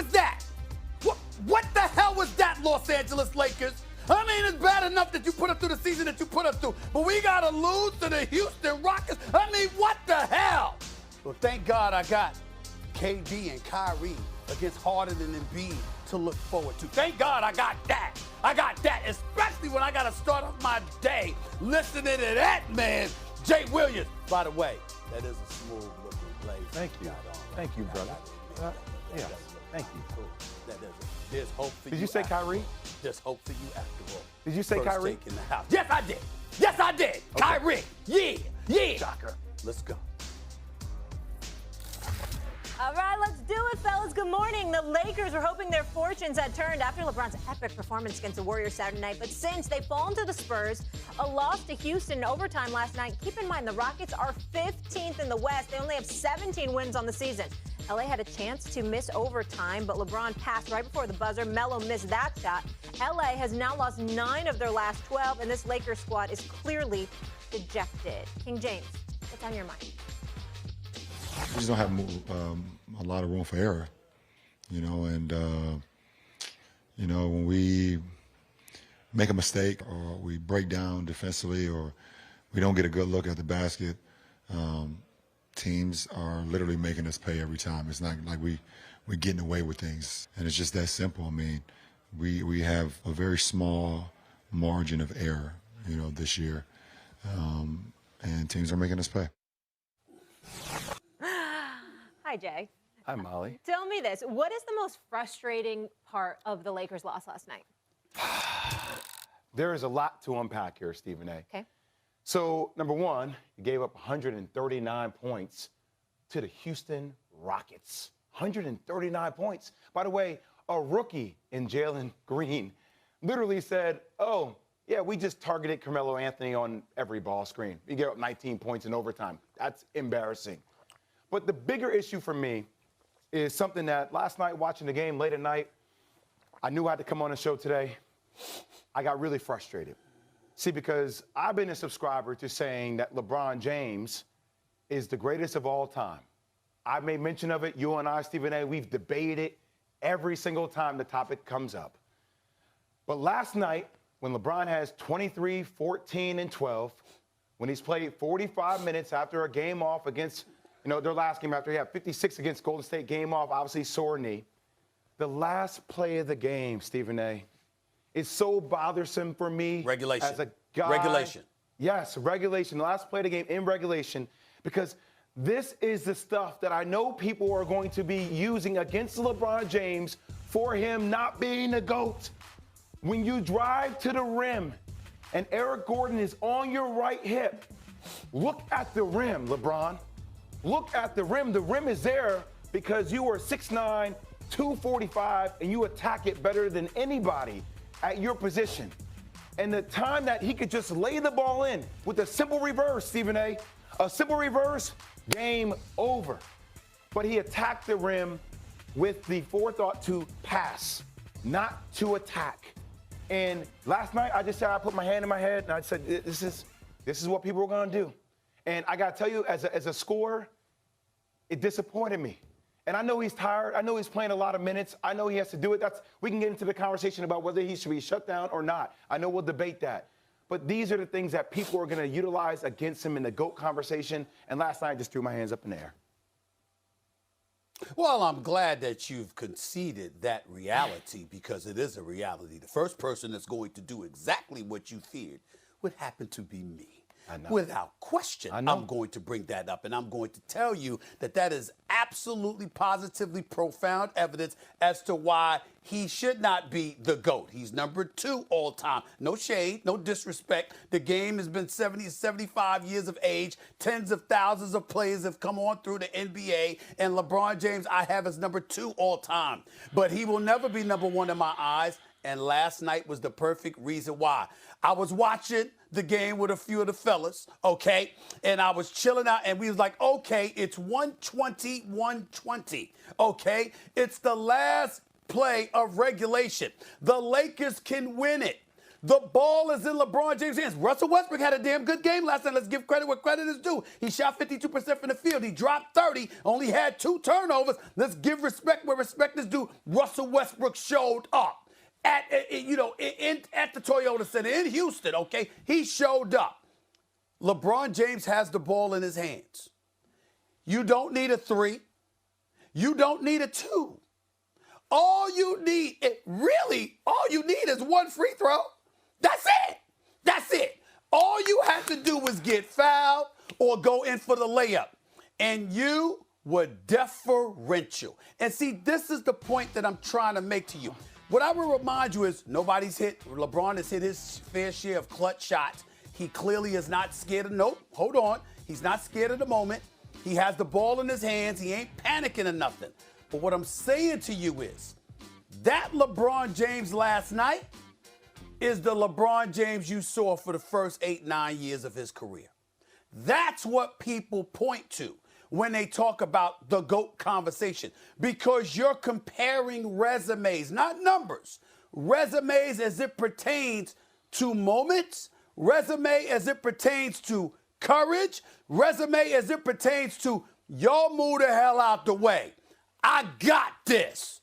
was that? What the hell was that, Los Angeles Lakers? I mean, it's bad enough that you put us through the season that you put us through, but we got to lose to the Houston Rockets? I mean, what the hell? Well, thank God I got KD and Kyrie against Harden and Embiid to look forward to. Thank God I got that. I got that, especially when I got to start off my day listening to that man, Jay Williams. By the way, that is a smooth-looking blaze. Thank you. Thank you, brother. Yeah, thank you. Cool. There's hope for you. Did you say Kyrie? There's hope for you after all. Did you say First Kyrie? take in the house. Yes, I did. Yes, I did. Okay. Kyrie. Yeah. Shocker. Let's go. All right, let's do it, fellas. Good morning. The Lakers were hoping their fortunes had turned after LeBron's epic performance against the Warriors Saturday night. But since they've fallen to the Spurs, a loss to Houston in overtime last night, keep in mind the Rockets are 15th in the West. They only have 17 wins on the season. LA had a chance to miss overtime, but LeBron passed right before the buzzer. Melo missed that shot. LA has now lost 9 of their last 12, and this Lakers squad is clearly dejected. King James, what's on your mind? We just don't have a lot of room for error, and when we make a mistake or we break down defensively or we don't get a good look at the basket, teams are literally making us pay every time. It's not like we're getting away with things, and it's just that simple. I mean, we have a very small margin of error, this year, and teams are making us pay. Hi, Jay. Hi, Molly. Tell me this. What is the most frustrating part of the Lakers' loss last night? There is a lot to unpack here, Stephen A. Okay. So, number one, you gave up 139 points to the Houston Rockets. 139 points. By the way, a rookie in Jalen Green literally said, oh, yeah, we just targeted Carmelo Anthony on every ball screen. You gave up 19 points in overtime. That's embarrassing. But the bigger issue for me is something that last night watching the game late at night, I knew I had to come on the show today. I got really frustrated. See, because I've been a subscriber to saying that LeBron James is the greatest of all time. I've made mention of it. You and I, Stephen A., we've debated it every single time the topic comes up. But last night, when LeBron has 23, 14, and 12, when he's played 45 minutes after a game off against their last game after he had 56 against Golden State, game off, obviously sore knee. The last play of the game, Stephen A., is so bothersome for me. Regulation. As a guy. Regulation. Yes, regulation. The last play of the game in regulation, because this is the stuff that I know people are going to be using against LeBron James for him not being the GOAT. When you drive to the rim and Eric Gordon is on your right hip, look at the rim, LeBron. Look at the rim. The rim is there because you are 6'9", 245, and you attack it better than anybody at your position. And the time that he could just lay the ball in with a simple reverse, Stephen A., a simple reverse, game over. But he attacked the rim with the forethought to pass, not to attack. And last night, I just said, I put my hand in my head, and I said, this is what people are going to do. And I got to tell you, as a scorer, it disappointed me. And I know he's tired. I know he's playing a lot of minutes. I know he has to do it. We can get into the conversation about whether he should be shut down or not. I know we'll debate that. But these are the things that people are going to utilize against him in the GOAT conversation. And last night, I just threw my hands up in the air. Well, I'm glad that you've conceded that reality, because it is a reality. The first person that's going to do exactly what you feared would happen to be me. Without question, I'm going to bring that up, and I'm going to tell you that is absolutely, positively profound evidence as to why he should not be the GOAT. He's number 2 all time. No shade, no disrespect. The game has been 70, 75 years of age. Tens of thousands of players have come on through the NBA, and LeBron James I have as number 2 all time. But he will never be number 1 in my eyes. And last night was the perfect reason why. I was watching the game with a few of the fellas, okay? And I was chilling out, and we was like, okay, it's 120, okay? It's the last play of regulation. The Lakers can win it. The ball is in LeBron James' hands. Russell Westbrook had a damn good game last night. Let's give credit where credit is due. He shot 52% from the field. He dropped 30, only had 2 turnovers. Let's give respect where respect is due. Russell Westbrook showed up at the Toyota Center in Houston, okay? He showed up. LeBron James has the ball in his hands. You don't need a 3. You don't need a 2. All you need is 1 free throw. That's it. That's it. All you have to do is get fouled or go in for the layup. And you were deferential. And see, this is the point that I'm trying to make to you. What I will remind you is LeBron has hit his fair share of clutch shots. He clearly is not scared of, hold on. He's not scared of the moment. He has the ball in his hands. He ain't panicking or nothing. But what I'm saying to you is that LeBron James last night is the LeBron James you saw for the first 8-9 years of his career. That's what people point to when they talk about the GOAT conversation, because you're comparing resumes, not numbers. Resumes as it pertains to moments, resume as it pertains to courage, resume as it pertains to y'all move the hell out the way. I got this.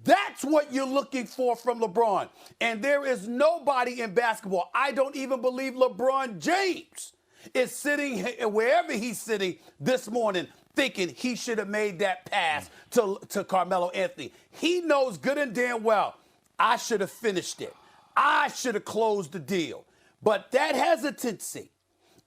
That's what you're looking for from LeBron. And there is nobody in basketball, I don't even believe LeBron James is sitting wherever he's sitting this morning thinking he should have made that pass to Carmelo Anthony. He knows good and damn well, I should have finished it. I should have closed the deal. But that hesitancy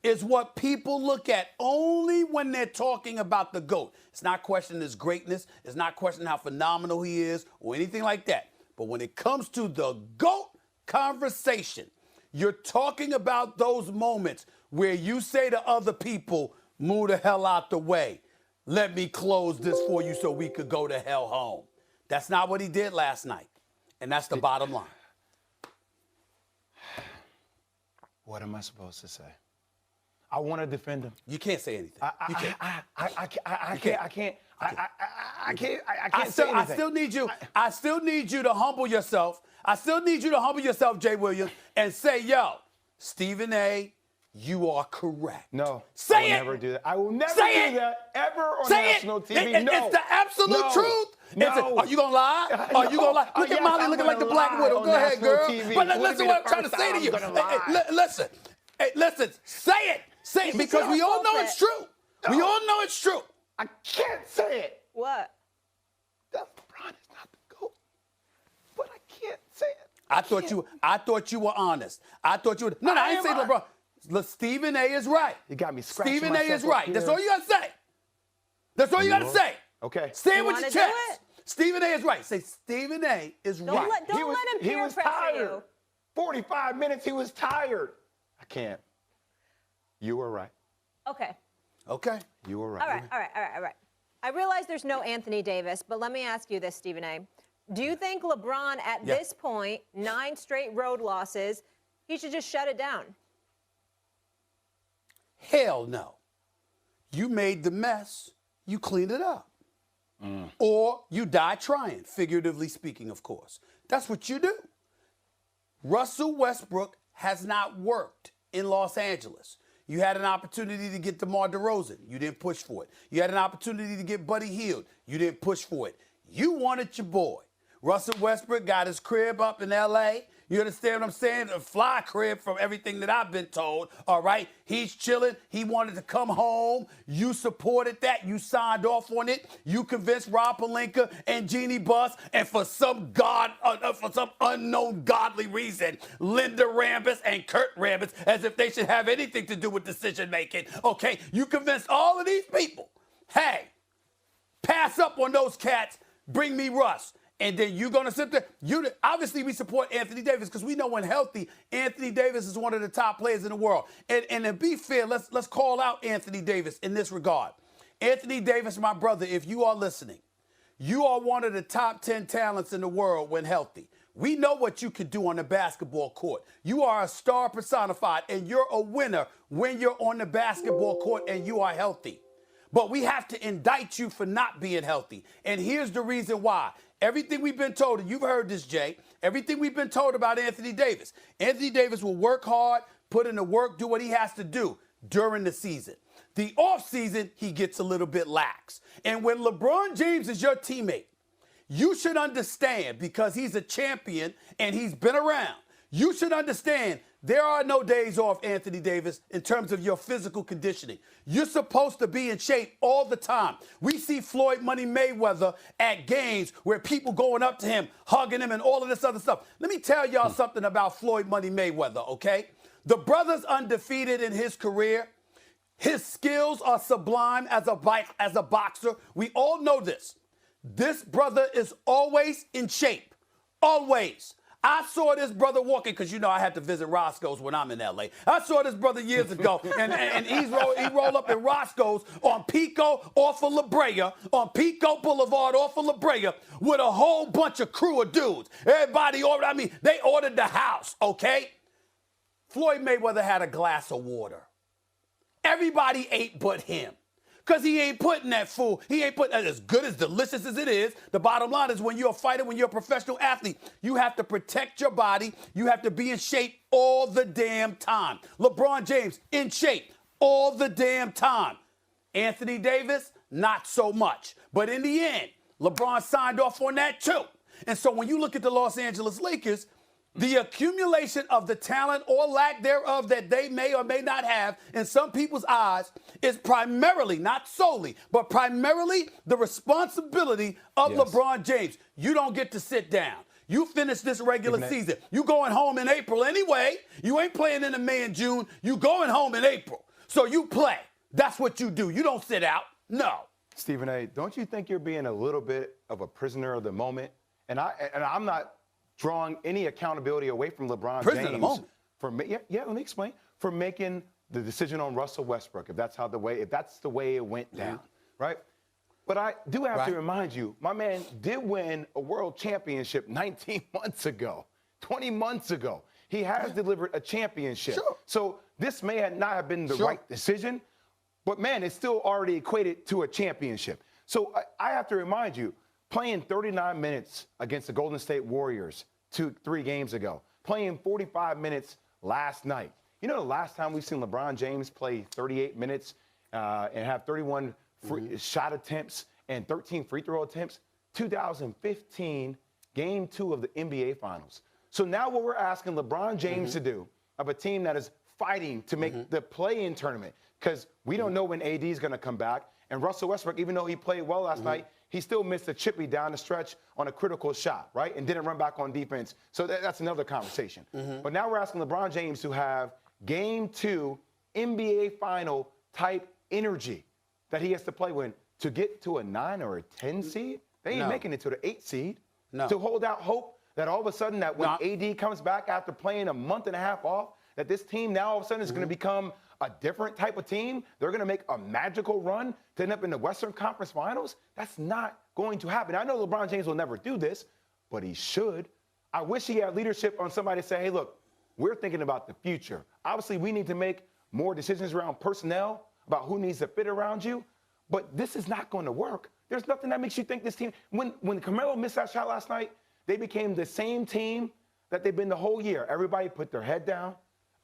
is what people look at only when they're talking about the GOAT. It's not questioning his greatness. It's not questioning how phenomenal he is or anything like that. But when it comes to the GOAT conversation, you're talking about those moments where you say to other people, move the hell out the way. Let me close this for you so we could go to hell home. That's not what he did last night. And that's the bottom line. What am I supposed to say? I want to defend him. You can't say anything. I can't say anything. I still need you to humble yourself. I still need you to humble yourself, Jay Williams, and say, yo, Stephen A., you are correct. No. Say I will it. never do that. I will never say do that ever on say national it. TV. No. It's the absolute truth. No. Are you going to lie? Are you going to lie? Look at Molly looking like the Black Widow. Go ahead, girl. TV. But listen what I'm trying to say to you. Listen. Hey, listen. Say it. Say it, because we all know it's true. We all know it's true. I can't say it. What? That LeBron is not the GOAT. But I can't say it. I thought you were honest. I thought you were. No, I ain't saying LeBron. Look, Stephen A. is right. You got me scratching Stephen A. is myself up right. here. That's all you got to say. That's all you got to say. Okay. Say it with wanna your do chest. it? Stephen A. is right. Say Stephen A. is right. Don't let him He peer was pressure tired. you. 45 minutes, he was tired. I can't. You were right. Okay. Okay. You were right. All right. I realize there's no Anthony Davis, but let me ask you this, Stephen A. Do you think LeBron at this point, 9 straight road losses, he should just shut it down? Hell no. You made the mess. You clean it up. Or you die trying, figuratively speaking, of course. That's what you do. Russell Westbrook has not worked in Los Angeles. You had an opportunity to get DeMar DeRozan. You didn't push for it. You had an opportunity to get Buddy Hield. You didn't push for it. You wanted your boy. Russell Westbrook got his crib up in L.A. You understand what I'm saying? A fly crib from everything that I've been told, all right? He's chilling. He wanted to come home. You supported that. You signed off on it. You convinced Rob Pelinka and Jeannie Buss, and for some unknown godly reason, Linda Rambis and Kurt Rambis, as if they should have anything to do with decision making, okay? You convinced all of these people, hey, pass up on those cats, bring me Russ. And then you're going to sit there. Obviously, we support Anthony Davis because we know when healthy, Anthony Davis is one of the top players in the world. And to be fair, let's call out Anthony Davis in this regard. Anthony Davis, my brother, if you are listening, you are one of the top 10 talents in the world when healthy. We know what you can do on the basketball court. You are a star personified, and you're a winner when you're on the basketball court and you are healthy. But we have to indict you for not being healthy. And here's the reason why. Everything we've been told, and you've heard this, Jay, everything we've been told about Anthony Davis. Anthony Davis will work hard, put in the work, do what he has to do during the season. The offseason, he gets a little bit lax. And when LeBron James is your teammate, you should understand, because he's a champion and he's been around, you should understand there are no days off, Anthony Davis, in terms of your physical conditioning. You're supposed to be in shape all the time. We see Floyd Money Mayweather at games where people going up to him, hugging him, and all of this other stuff. Let me tell y'all something about Floyd Money Mayweather, okay? The brother's undefeated in his career. His skills are sublime as a boxer. We all know this. This brother is always in shape. Always. I saw this brother walking, because you know I had to visit Roscoe's when I'm in L.A. I saw this brother years ago, and he rolled up in Roscoe's on Pico off of La Brea, on Pico Boulevard off of La Brea, with a whole bunch of crew of dudes. Everybody ordered, they ordered the house, okay? Floyd Mayweather had a glass of water. Everybody ate but him. Because he ain't putting that food. He ain't putting as good, as delicious as it is. The bottom line is, when you're a fighter, when you're a professional athlete, you have to protect your body. You have to be in shape all the damn time. LeBron James, in shape all the damn time. Anthony Davis, not so much. But in the end, LeBron signed off on that too. And so when you look at the Los Angeles Lakers, the accumulation of the talent or lack thereof that they may or may not have in some people's eyes is primarily, not solely, but primarily the responsibility of LeBron James. You don't get to sit down. You finish this regular season. You going home in April anyway. You ain't playing in the May and June. You going home in April. So you play. That's what you do. You don't sit out. No. Stephen A., don't you think you're being a little bit of a prisoner of the moment? And I'm not drawing any accountability away from LeBron James for let me explain, for making the decision on Russell Westbrook, if that's the way it went down, right? But I do have to remind you, my man did win a world championship 19 months ago, 20 months ago. He has delivered a championship. Sure. So this may not have been the right decision, but man, it's still already equated to a championship. So I have to remind you, playing 39 minutes against the Golden State Warriors 3 games ago, playing 45 minutes last night. You know, the last time we've seen LeBron James play 38 minutes and have 31 shot attempts and 13 free throw attempts? 2015, Game 2 of the NBA Finals. So now what we're asking LeBron James to do, of a team that is fighting to make the play-in tournament, because we don't know when AD is going to come back. And Russell Westbrook, even though he played well last night, he still missed a chippy down the stretch on a critical shot, right? And didn't run back on defense. So that's another conversation. But now we're asking LeBron James to have Game 2 NBA final type energy that he has to play with to get to a 9 or a 10 seed. They ain't making it to the 8 seed. To hold out hope that all of a sudden that when AD comes back after playing a month and a half off, that this team now all of a sudden is going to become a different type of team. They're going to make a magical run to end up in the Western Conference Finals. That's not going to happen. I know LeBron James will never do this, but he should. I wish he had leadership on somebody to say, hey, look, we're thinking about the future. Obviously, we need to make more decisions around personnel, about who needs to fit around you, but this is not going to work. There's nothing that makes you think this team, when Carmelo missed that shot last night, they became the same team that they've been the whole year. Everybody put their head down.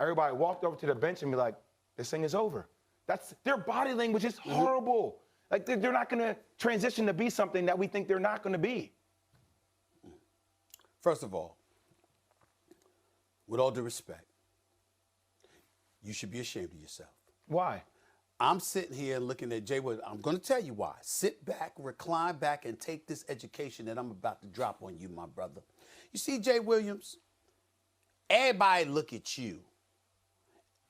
Everybody walked over to the bench and be like, this thing is over. Their body language is horrible. Like, they're not going to transition to be something that we think they're not going to be. First of all, with all due respect, you should be ashamed of yourself. Why? I'm sitting here looking at Jay Williams. I'm going to tell you why. Sit back, recline back, and take this education that I'm about to drop on you, my brother. You see, Jay Williams, everybody look at you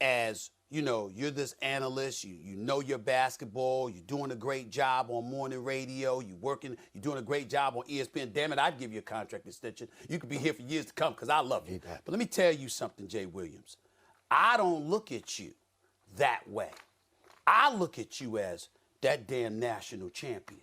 as, you know, you're this analyst, you know your basketball, you're doing a great job on morning radio, you're doing a great job on ESPN. Damn it, I'd give you a contract extension. You could be here for years to come because I love you. But let me tell you something, Jay Williams. I don't look at you that way. I look at you as that damn national champion,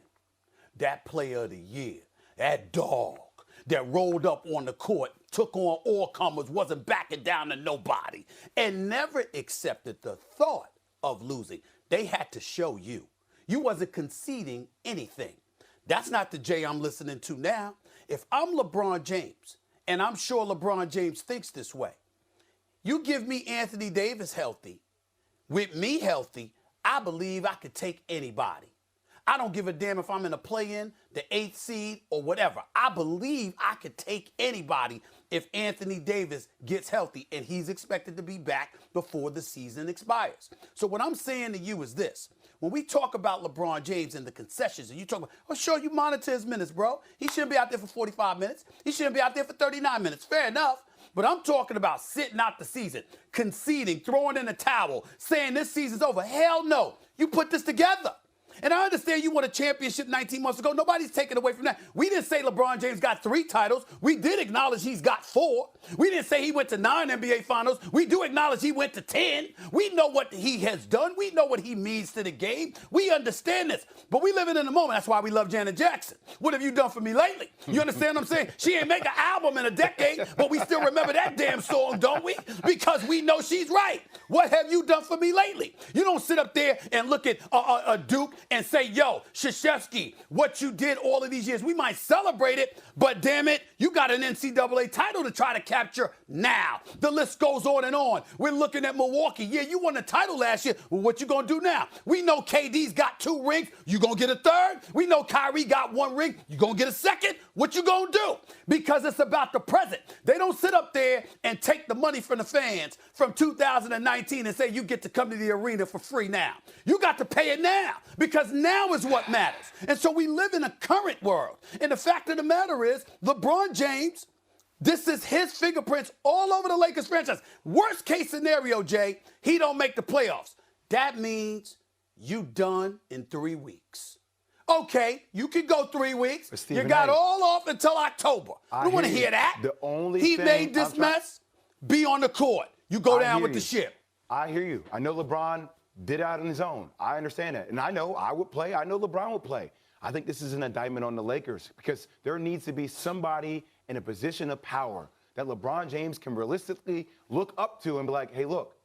that player of the year, that dog that rolled up on the court, took on all comers, wasn't backing down to nobody, and never accepted the thought of losing. They had to show you. You wasn't conceding anything. That's not the Jay I'm listening to now. If I'm LeBron James, and I'm sure LeBron James thinks this way, you give me Anthony Davis healthy, with me healthy, I believe I could take anybody. I don't give a damn if I'm in a play-in, the 8th seed, or whatever. I believe I could take anybody if Anthony Davis gets healthy, and he's expected to be back before the season expires. So what I'm saying to you is this. When we talk about LeBron James and the concessions, and you talk about, oh, sure, you monitor his minutes, bro. He shouldn't be out there for 45 minutes. He shouldn't be out there for 39 minutes. Fair enough. But I'm talking about sitting out the season, conceding, throwing in a towel, saying this season's over. Hell no. You put this together. And I understand you won a championship 19 months ago. Nobody's taking away from that. We didn't say LeBron James got 3 titles. We did acknowledge he's got 4. We didn't say he went to 9 NBA finals. We do acknowledge he went to 10. We know what he has done. We know what he means to the game. We understand this. But we living in the moment. That's why we love Janet Jackson. What have you done for me lately? You understand what I'm saying? She ain't make an album in a decade, but we still remember that damn song, don't we? Because we know she's right. What have you done for me lately? You don't sit up there and look at Duke and say, yo, Krzyzewski, what you did all of these years, we might celebrate it, but damn it, you got an NCAA title to try to capture now. The list goes on and on. We're looking at Milwaukee. Yeah, you won the title last year. Well, what you gonna do now? We know KD's got 2 rings. You gonna get a 3rd? We know Kyrie got 1 ring. You gonna get a 2nd? What you gonna do? Because it's about the present. They don't sit up there and take the money from the fans from 2019 and say you get to come to the arena for free now. You got to pay it now because now is what matters. And so we live in a current world. And the fact of the matter is, LeBron James, this is his fingerprints all over the Lakers franchise. Worst case scenario, Jay, he don't make the playoffs. That means you done in 3 weeks. Okay, you can go 3 weeks. You got all off until October. I don't want to hear that. The only he made this mess. Be on the court. You go down with the ship. I hear you. I know LeBron did out on his own. I understand that. And I know I would play. I know LeBron would play. I think this is an indictment on the Lakers because there needs to be somebody in a position of power that LeBron James can realistically look up to and be like, hey, look,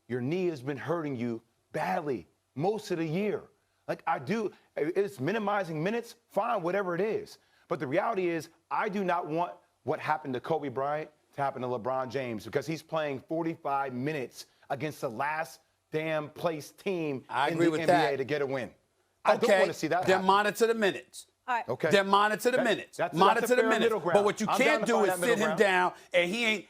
your knee has been hurting you badly most of the year. Like I do, it's minimizing minutes, fine, whatever it is. But the reality is I do not want what happened to Kobe Bryant to happen to LeBron James because he's playing 45 minutes against the last damn place team in the NBA to get a win. I don't want to see that happen. Monitor the minutes. All right. Okay. Then monitor the minutes. Monitor the minutes. But what you can't do is sit him down and he ain't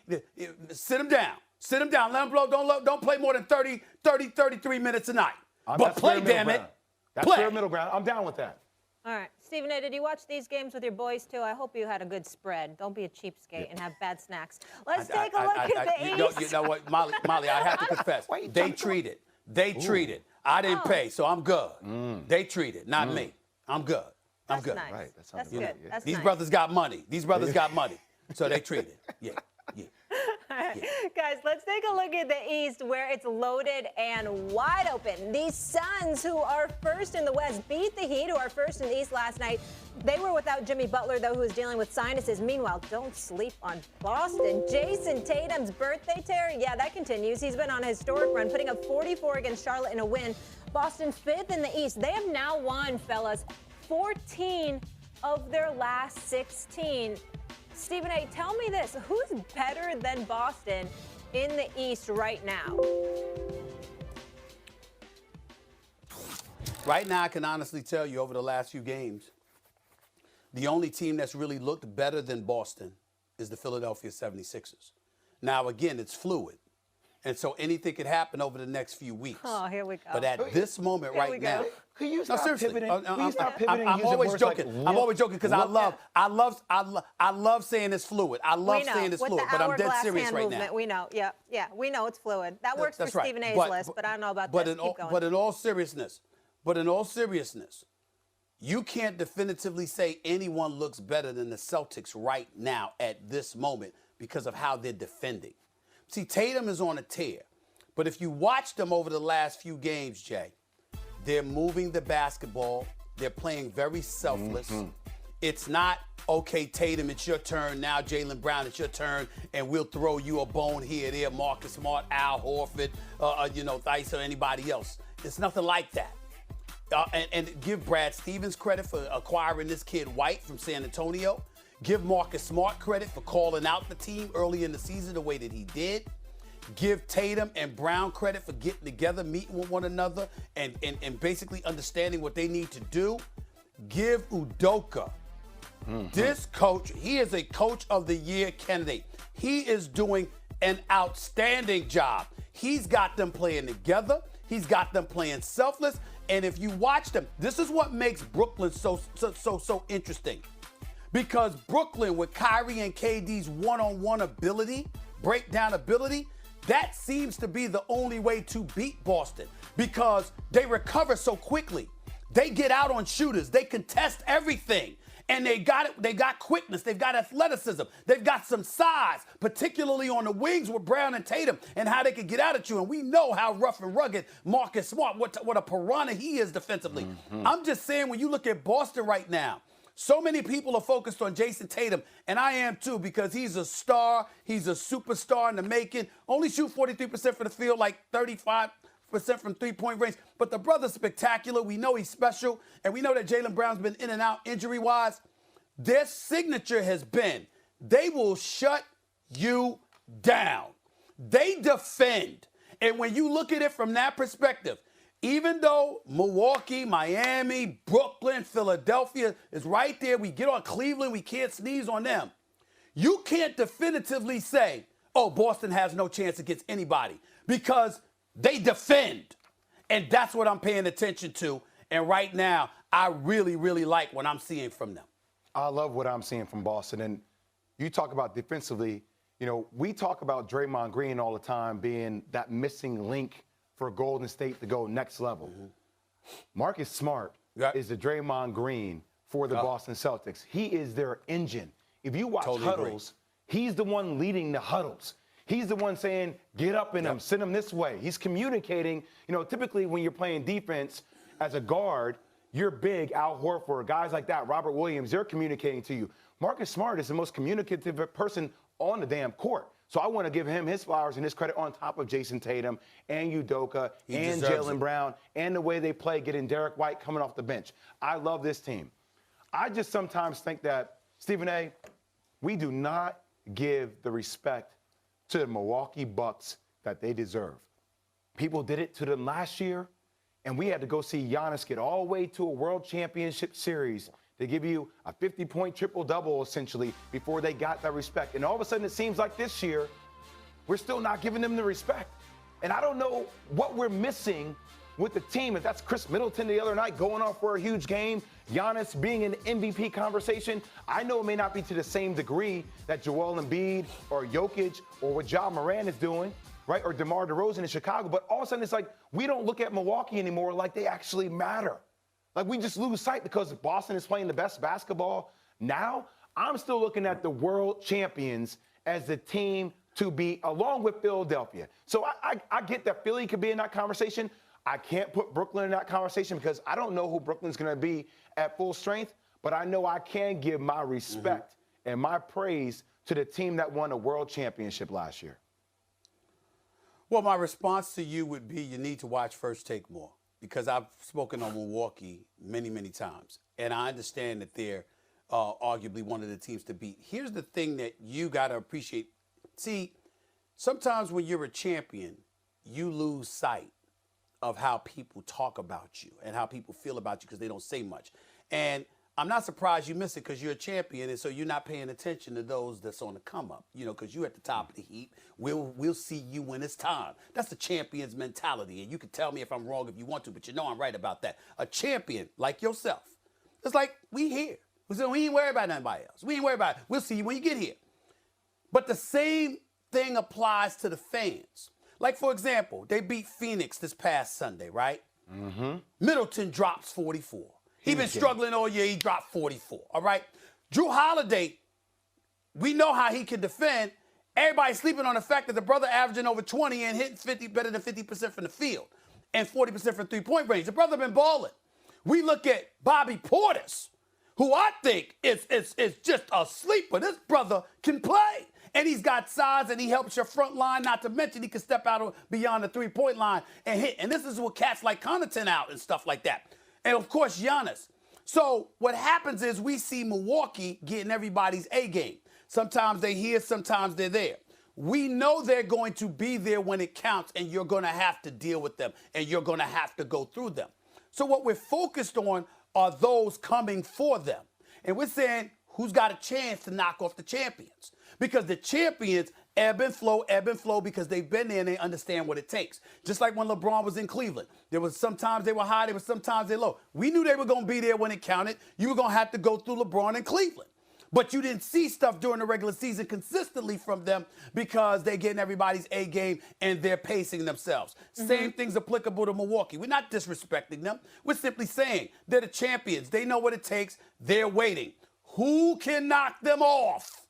sit him down. Sit him down. Let him blow. Don't play more than 33 minutes a night. But play, damn it. That's fair middle ground. I'm down with that. All right. Stephen A., did you watch these games with your boys, too? I hope you had a good spread. Don't be a cheapskate and have bad snacks. Let's take a look at the East. You know what, Molly, I have to confess. They treated. I didn't pay, so I'm good. They treated, not me. I'm good. I'm good. Nice. Right. That's good. That's These nice. brothers got money. So they treated. Yeah. Guys, let's take a look at the East where it's loaded and wide open. These Suns, who are first in the West, beat the Heat, who are first in the East last night. They were without Jimmy Butler, though, who is dealing with sinuses. Meanwhile, don't sleep on Boston. Jason Tatum's birthday tear, yeah, that continues. He's been on a historic run, putting up 44 against Charlotte in a win. Boston 5th in the East. They have now won, fellas, 14 of their last 16. Stephen A., tell me this. Who's better than Boston in the East right now? Right now, I can honestly tell you over the last few games, the only team that's really looked better than Boston is the Philadelphia 76ers. Now, again, it's fluid. And so anything could happen over the next few weeks. Oh, here we go. But at this moment right now, Can you stop pivoting? I'm always joking. I'm always joking because I love saying it's fluid. I love saying it's fluid, but I'm dead serious right now. We know, yeah, we know it's fluid. That works for Stephen A.'s list, but I don't know about this. Keep going. But in all seriousness, you can't definitively say anyone looks better than the Celtics right now at this moment because of how they're defending. See, Tatum is on a tear, but if you watch them over the last few games, Jay, they're moving the basketball. They're playing very selfless. It's not, okay, Tatum, it's your turn. Now, Jaylen Brown, it's your turn, and we'll throw you a bone here, there, Marcus Smart, Al Horford, Theis, or anybody else. It's nothing like that. and give Brad Stevens credit for acquiring this kid White from San Antonio. Give Marcus Smart credit for calling out the team early in the season the way that he did. Give Tatum and Brown credit for getting together, meeting with one another, and basically understanding what they need to do. Give Udoka. This coach, he is a Coach of the Year candidate. He is doing an outstanding job. He's got them playing together. He's got them playing selfless. And if you watch them, this is what makes Brooklyn so interesting. Because Brooklyn, with Kyrie and KD's one-on-one ability, breakdown ability, that seems to be the only way to beat Boston because they recover so quickly. They get out on shooters. They contest everything. And they got it. They got quickness. They've got athleticism. They've got some size, particularly on the wings with Brown and Tatum, and how they can get out at you. And we know how rough and rugged Marcus Smart, what a piranha he is defensively. I'm just saying, when you look at Boston right now, so many people are focused on Jason Tatum, and I am too, because he's a star. He's a superstar in the making. Only shoot 43% from the field, like 35% from three-point range. But the brother's spectacular. We know he's special. And we know that Jaylen Brown's been in and out injury-wise. Their signature has been they will shut you down. They defend. And when you look at it from that perspective, even though Milwaukee, Miami, Brooklyn, Philadelphia is right there, we get on Cleveland, we can't sneeze on them. You can't definitively say, oh, Boston has no chance against anybody, because they defend. And that's what I'm paying attention to. And right now, I really, really like what I'm seeing from them. I love what I'm seeing from Boston. And you talk about defensively, you know, we talk about Draymond Green all the time being that missing link for Golden State to go next level. Marcus Smart is the Draymond Green for the Boston Celtics. He is their engine. If you watch huddles, he's the one leading the huddles. He's the one saying, get up in them, send them this way. He's communicating. You know, typically when you're playing defense as a guard, you're big, Al Horford, guys like that, Robert Williams, they're communicating to you. Marcus Smart is the most communicative person on the damn court. So I want to give him his flowers and his credit on top of Jason Tatum and Udoka and Jaylen Brown and the way they play, getting Derek White coming off the bench. I love this team. I just sometimes think that, Stephen A., we do not give the respect to the Milwaukee Bucks that they deserve. People did it to them last year, and we had to go see Giannis get all the way to a World Championship Series to give you a 50-point triple-double, essentially, before they got that respect. And all of a sudden, it seems like this year, we're still not giving them the respect. And I don't know what we're missing with the team. If that's Chris Middleton the other night going off for a huge game, Giannis being in MVP conversation, I know it may not be to the same degree that Joel Embiid or Jokic or what Ja Morant is doing, right, or DeMar DeRozan in Chicago, but all of a sudden it's like we don't look at Milwaukee anymore like they actually matter. Like we just lose sight because Boston is playing the best basketball now. I'm still looking at the world champions as the team to beat, along with Philadelphia. So I get that Philly could be in that conversation. I can't put Brooklyn in that conversation because I don't know who Brooklyn's going to be at full strength, but I know I can give my respect and my praise to the team that won a world championship last year. Well, my response to you would be you need to watch First Take more, because I've spoken on Milwaukee many, many times, and I understand that they're arguably one of the teams to beat. Here's the thing that you got to appreciate. See, sometimes when you're a champion, you lose sight of how people talk about you and how people feel about you because they don't say much. And I'm not surprised you miss it because you're a champion, and so you're not paying attention to those that's on the come up, you know, because you're at the top of the heap. We'll see you when it's time. That's the champion's mentality, and you can tell me if I'm wrong if you want to, but you know I'm right about that. A champion like yourself, it's like we here. We ain't worried about nobody else. We ain't worried about it. We'll see you when you get here. But the same thing applies to the fans. Like, for example, they beat Phoenix this past Sunday, right? Middleton drops 44. He's been struggling all year. He dropped 44, all right? Drew Holiday, we know how he can defend. Everybody's sleeping on the fact that the brother averaging over 20 and hitting better than 50% from the field and 40% from three-point range. The brother been balling. We look at Bobby Portis, who I think is just a sleeper. This brother can play. And he's got size, and he helps your front line, not to mention he can step out beyond the three-point line and hit. And this is what cats like Connaughton out and stuff like that. And, of course, Giannis. So what happens is we see Milwaukee getting everybody's A game. Sometimes they're here, sometimes they're there. We know they're going to be there when it counts, and you're going to have to deal with them, and you're going to have to go through them. So what we're focused on are those coming for them. And we're saying, who's got a chance to knock off the champions? Because the champions ebb and flow because they've been there and they understand what it takes. Just like when LeBron was in Cleveland. There was sometimes they were high, there was sometimes they low. We knew they were going to be there when it counted. You were going to have to go through LeBron in Cleveland. But you didn't see stuff during the regular season consistently from them because they're getting everybody's A game and they're pacing themselves. Same thing's applicable to Milwaukee. We're not disrespecting them. We're simply saying they're the champions. They know what it takes. They're waiting. Who can knock them off?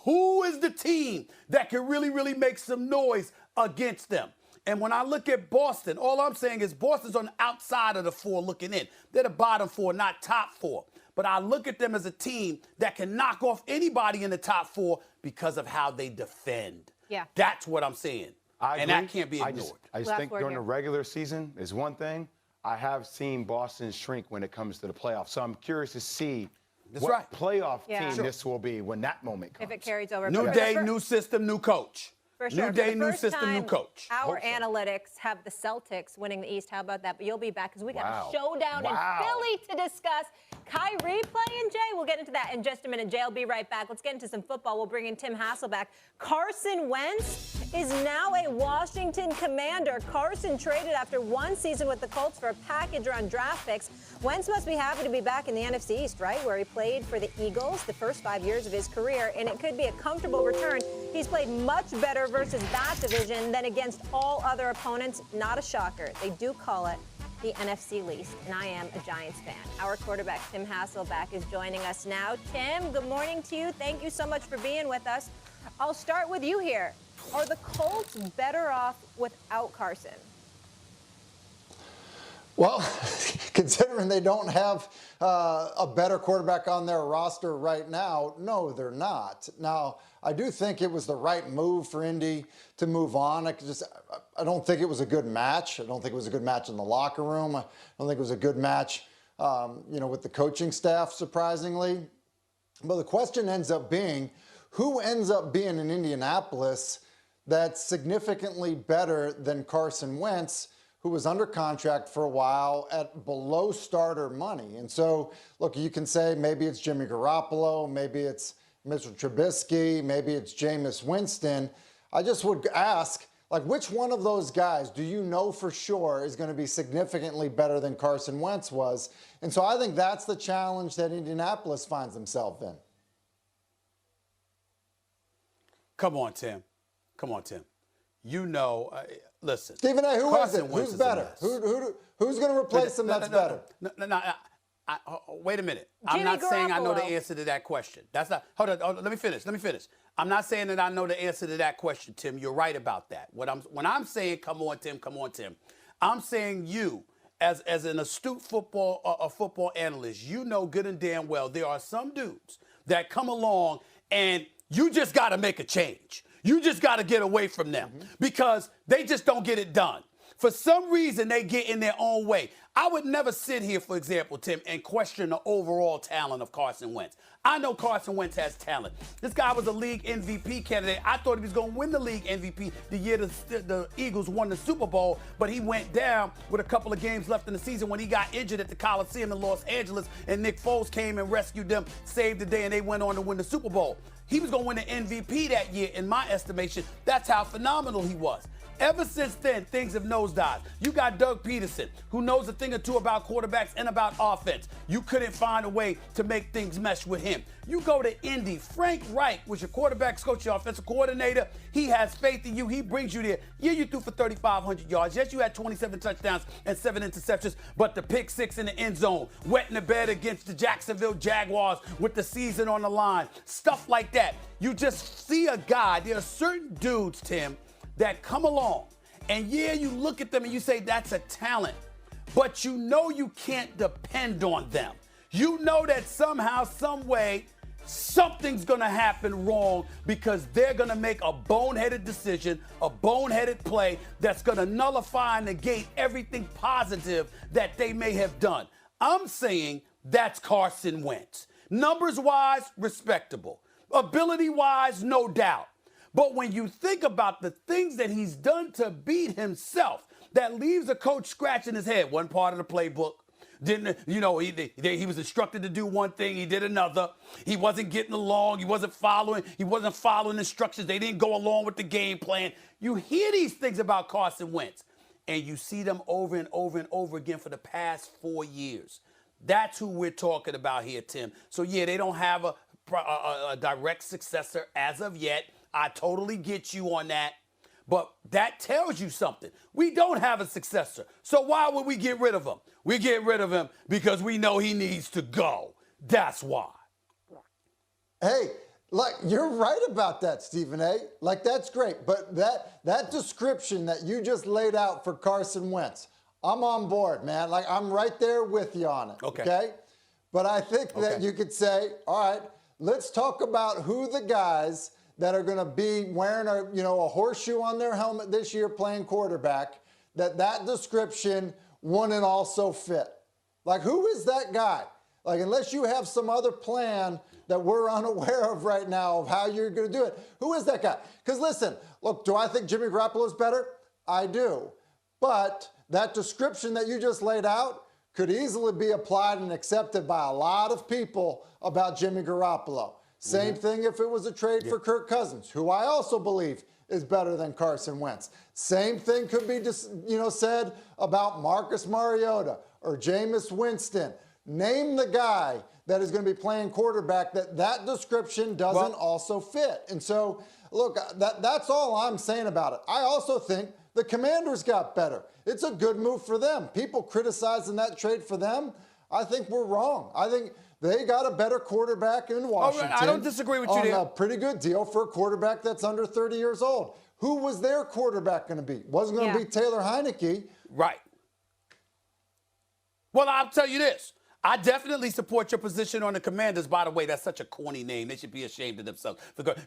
Who is the team that can really, really make some noise against them? And when I look at Boston, all I'm saying is Boston's on the outside of the four looking in. They're the bottom four, not top four. But I look at them as a team that can knock off anybody in the top four because of how they defend. Yeah. That's what I'm saying. And that can't be ignored. I just think during the regular season is one thing. I have seen Boston shrink when it comes to the playoffs. So I'm curious to see what playoff team this will be when that moment comes. If it carries over. New day, new system, new coach. For sure. New day, new system, new coach. Our analytics have the Celtics winning the East. How about that? But you'll be back because we got a showdown in Philly to discuss. Kyrie playing, Jay. We'll get into that in just a minute. Jay will be right back. Let's get into some football. We'll bring in Tim Hasselback. Carson Wentz is now a Washington Commander. Carson traded after one season with the Colts for a package around draft picks. Wentz must be happy to be back in the NFC East, right, where he played for the Eagles the first 5 years of his career, and it could be a comfortable return. He's played much better versus that division than against all other opponents. Not a shocker. They do call it the NFC least, and I am a Giants fan. Our quarterback, Tim Hasselback, is joining us now. Tim, good morning to you. Thank you so much for being with us. I'll start with you here. Are the Colts better off without Carson? Well, considering they don't have a better quarterback on their roster right now, no, they're not. Now, I do think it was the right move for Indy to move on. I don't think it was a good match. I don't think it was a good match in the locker room. I don't think it was a good match, with the coaching staff, surprisingly. But the question ends up being, who ends up being in Indianapolis that's significantly better than Carson Wentz, who was under contract for a while at below starter money? And so, look, you can say maybe it's Jimmy Garoppolo, maybe it's Mr. Trubisky, maybe it's Jameis Winston. I just would ask, which one of those guys do you know for sure is going to be significantly better than Carson Wentz was? And so I think that's the challenge that Indianapolis finds themselves in. Come on, Tim. Listen. Stephen A., who is it? Who's better? Who's going to replace him that's better? No, wait a minute. I'm not saying I know the answer to that question. That's not. Hold on. Let me finish. I'm not saying that I know the answer to that question, Tim. You're right about that. When I'm saying, come on, Tim. I'm saying you, as an astute football analyst, you know good and damn well there are some dudes that come along and you just got to make a change. You just got to get away from them because they just don't get it done. For some reason, they get in their own way. I would never sit here, for example, Tim, and question the overall talent of Carson Wentz. I know Carson Wentz has talent. This guy was a league MVP candidate. I thought he was going to win the league MVP the year the Eagles won the Super Bowl, but he went down with a couple of games left in the season when he got injured at the Coliseum in Los Angeles, and Nick Foles came and rescued them, saved the day, and they went on to win the Super Bowl. He was going to win the MVP that year, in my estimation. That's how phenomenal he was. Ever since then, things have nosedived. You got Doug Peterson, who knows a thing or two about quarterbacks and about offense. You couldn't find a way to make things mesh with him. You go to Indy. Frank Reich was your quarterback's coach, your offensive coordinator. He has faith in you. He brings you there. Yeah, you threw for 3,500 yards. Yes, you had 27 touchdowns and 7 interceptions, but the pick 6 in the end zone, wet in the bed against the Jacksonville Jaguars with the season on the line, stuff like that. You just see a guy. There are certain dudes, Tim, that come along, and you look at them and you say that's a talent, but you know you can't depend on them. You know that somehow, some way, something's gonna happen wrong because they're gonna make a boneheaded decision, a boneheaded play that's gonna nullify and negate everything positive that they may have done. I'm saying that's Carson Wentz. Numbers-wise, respectable. Ability-wise, no doubt. But when you think about the things that he's done to beat himself, that leaves a coach scratching his head. One part of the playbook. Didn't, you know, he was instructed to do one thing, he did another. He wasn't getting along, he wasn't following instructions. They didn't go along with the game plan. You hear these things about Carson Wentz, and you see them over and over and over again for the past 4 years. That's who we're talking about here, Tim. So, yeah, they don't have a direct successor as of yet. I totally get you on that. But that tells you something. We don't have a successor. So why would we get rid of him? We get rid of him because we know he needs to go. That's why. Hey, like, you're right about that, Stephen A. Like, that's great. But that description that you just laid out for Carson Wentz, I'm on board, man. Like, I'm right there with you on it. Okay? But I think that you could say, all right, let's talk about who the guys that are going to be wearing a horseshoe on their helmet this year playing quarterback, that description wouldn't also fit. Like, who is that guy? Like, unless you have some other plan that we're unaware of right now of how you're going to do it, who is that guy? Because listen, look, do I think Jimmy Garoppolo is better? I do. But that description that you just laid out could easily be applied and accepted by a lot of people about Jimmy Garoppolo. Same thing if it was a trade for Kirk Cousins, who I also believe is better than Carson Wentz. Same thing could be said about Marcus Mariota or Jameis Winston. Name the guy that is going to be playing quarterback that description doesn't also fit. And so, look, that's all I'm saying about it. I also think the Commanders got better. It's a good move for them. People criticizing that trade for them, I think we're wrong. I think they got a better quarterback in Washington. I don't disagree with you there. On a pretty good deal for a quarterback that's under 30 years old. Who was their quarterback going to be? Wasn't going to be Taylor Heineke. Right. Well, I'll tell you this. I definitely support your position on the Commanders. By the way, that's such a corny name. They should be ashamed of themselves.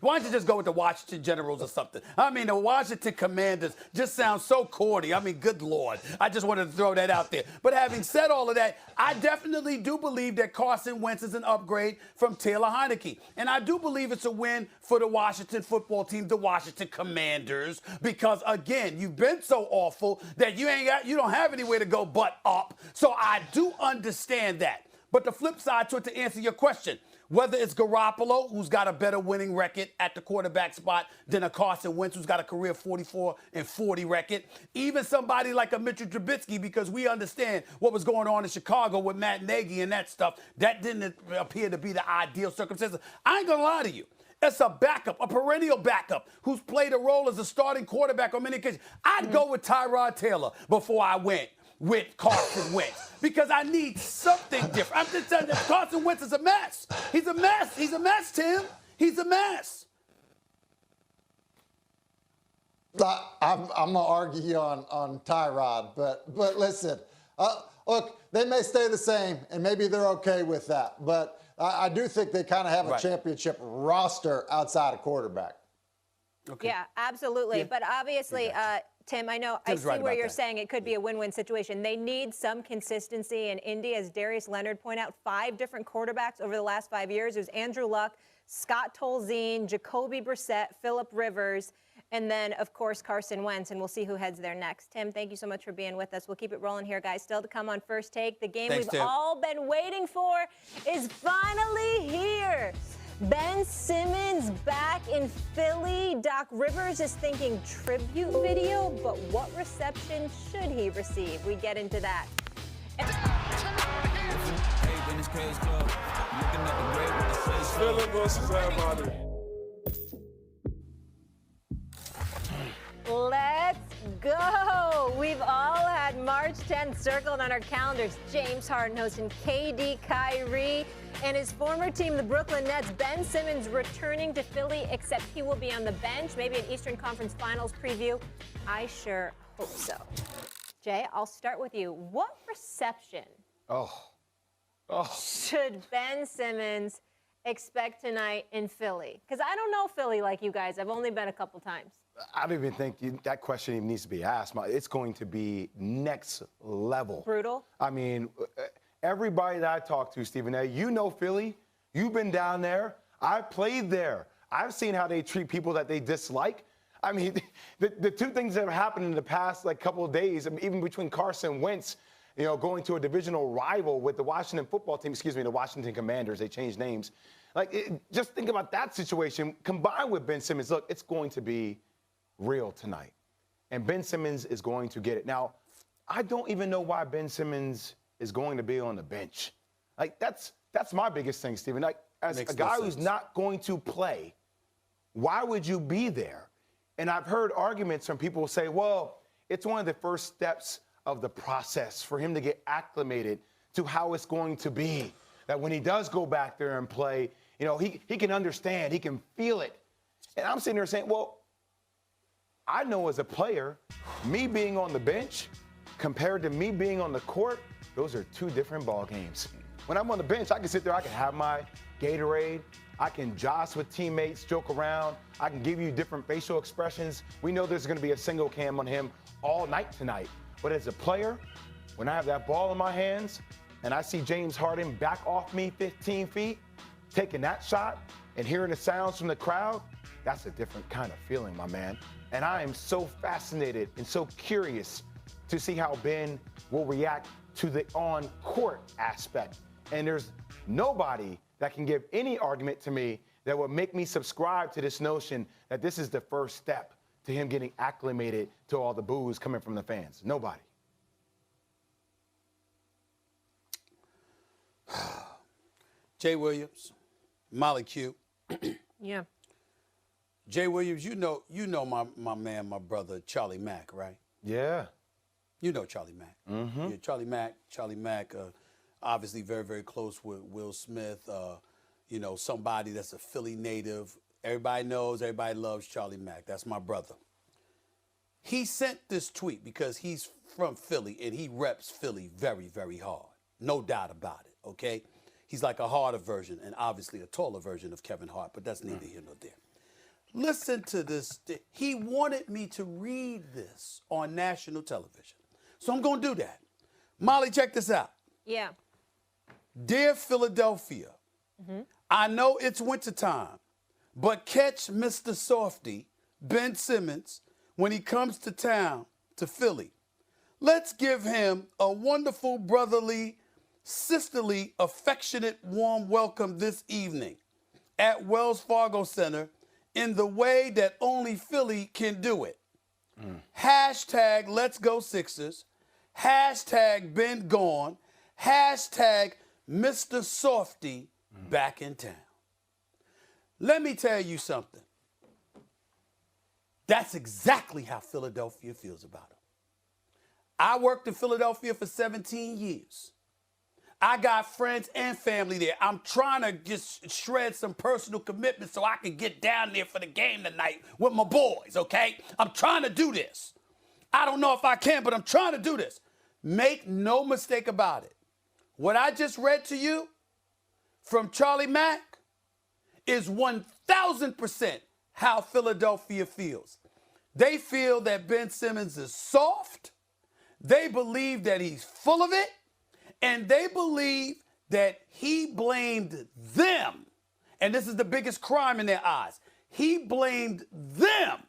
Why don't you just go with the Washington Generals or something? I mean, the Washington Commanders just sounds so corny. I mean, good Lord. I just wanted to throw that out there. But having said all of that, I definitely do believe that Carson Wentz is an upgrade from Taylor Heineke. And I do believe it's a win for the Washington football team, the Washington Commanders, because, again, you've been so awful that you don't have anywhere to go but up. So I do understand that. But the flip side to it, to answer your question, whether it's Garoppolo, who's got a better winning record at the quarterback spot than a Carson Wentz, who's got a career 44-40 record, even somebody like a Mitchell Trubisky, because we understand what was going on in Chicago with Matt Nagy and that stuff, that didn't appear to be the ideal circumstances. I ain't gonna lie to you. It's a backup, a perennial backup, who's played a role as a starting quarterback on many occasions. I'd go with Tyrod Taylor before I went with Carson Wentz, because I need something different. I'm just telling you, Carson Wentz is a mess. He's a mess. He's a mess, Tim. He's a mess. I'm going to argue on Tyrod, but listen, look, they may stay the same, and maybe they're okay with that. But I do think they kind of have a championship roster outside of quarterback. Okay. Yeah, absolutely. Yeah. But obviously, Tim, I know Tim's I see where you're saying it could be a win-win situation. They need some consistency in Indy, as Darius Leonard pointed out, 5 different quarterbacks over the last 5 years. It was Andrew Luck, Scott Tolzien, Jacoby Brissett, Phillip Rivers, and then, of course, Carson Wentz, and we'll see who heads there next. Tim, thank you so much for being with us. We'll keep it rolling here, guys. Still to come on First Take. The game we've all been waiting for is finally here. Ben Simmons back in Philly. Doc Rivers is thinking tribute video, but what reception should he receive? We get into that. Philip versus everybody. Let's go. We've all had March 10th circled on our calendars. James Harden hosting KD, Kyrie, and his former team, the Brooklyn Nets. Ben Simmons returning to Philly, except he will be on the bench. Maybe an Eastern Conference Finals preview. I sure hope so. Jay, I'll start with you. What reception should Ben Simmons expect tonight in Philly? Because I don't know Philly like you guys. I've only been a couple times. I don't even think that question even needs to be asked. It's going to be next level. Brutal? I mean, everybody that I talk to, Stephen A., you know Philly. You've been down there. I've played there. I've seen how they treat people that they dislike. I mean, the two things that have happened in the past couple of days, I mean, even between Carson Wentz, going to a divisional rival with the Washington football team, the Washington Commanders, they changed names. Just think about that situation combined with Ben Simmons. Look, it's going to be real tonight. And Ben Simmons is going to get it. Now, I don't even know why Ben Simmons is going to be on the bench. That's my biggest thing, Stephen. As a guy who's not going to play, why would you be there? And I've heard arguments from people say, well, it's one of the first steps of the process for him to get acclimated to how it's going to be. That when he does go back there and play, he can understand, he can feel it. And I'm sitting there saying, well, I know as a player, me being on the bench compared to me being on the court, those are two different ball games. When I'm on the bench, I can sit there, I can have my Gatorade, I can josh with teammates, joke around, I can give you different facial expressions. We know there's gonna be a single cam on him all night tonight. But as a player, when I have that ball in my hands and I see James Harden back off me 15 feet, taking that shot and hearing the sounds from the crowd, that's a different kind of feeling, my man. And I am so fascinated and so curious to see how Ben will react to the on-court aspect. And there's nobody that can give any argument to me that would make me subscribe to this notion that this is the first step to him getting acclimated to all the boos coming from the fans. Nobody. Jay Williams, Molly Q. Yeah. Jay Williams, you know my man, my brother, Charlie Mack, right? Yeah. You know Charlie Mack. Mm-hmm. Yeah, Charlie Mack, obviously very, very close with Will Smith, somebody that's a Philly native. Everybody knows, everybody loves Charlie Mack. That's my brother. He sent this tweet because he's from Philly and he reps Philly very, very hard. No doubt about it, okay? He's like a harder version and obviously a taller version of Kevin Hart, but that's neither here nor there. Listen to this. He wanted me to read this on national television. So I'm going to do that. Molly, check this out. Yeah. Dear Philadelphia, I know it's wintertime, but catch Mr. Softy, Ben Simmons, when he comes to town, to Philly. Let's give him a wonderful, brotherly, sisterly, affectionate, warm welcome this evening at Wells Fargo Center in the way that only Philly can do it. Hashtag Let's Go Sixers. Hashtag Ben Gone. Hashtag Mr. Softy back in town. Let me tell you something. That's exactly how Philadelphia feels about him. I worked in Philadelphia for 17 years. I got friends and family there. I'm trying to just shred some personal commitment so I can get down there for the game tonight with my boys, okay? I'm trying to do this. I don't know if I can, but I'm trying to do this. Make no mistake about it. What I just read to you from Charlie Mack is 1,000% how Philadelphia feels. They feel that Ben Simmons is soft. They believe that he's full of it. And they believe that he blamed them. And this is the biggest crime in their eyes. He blamed them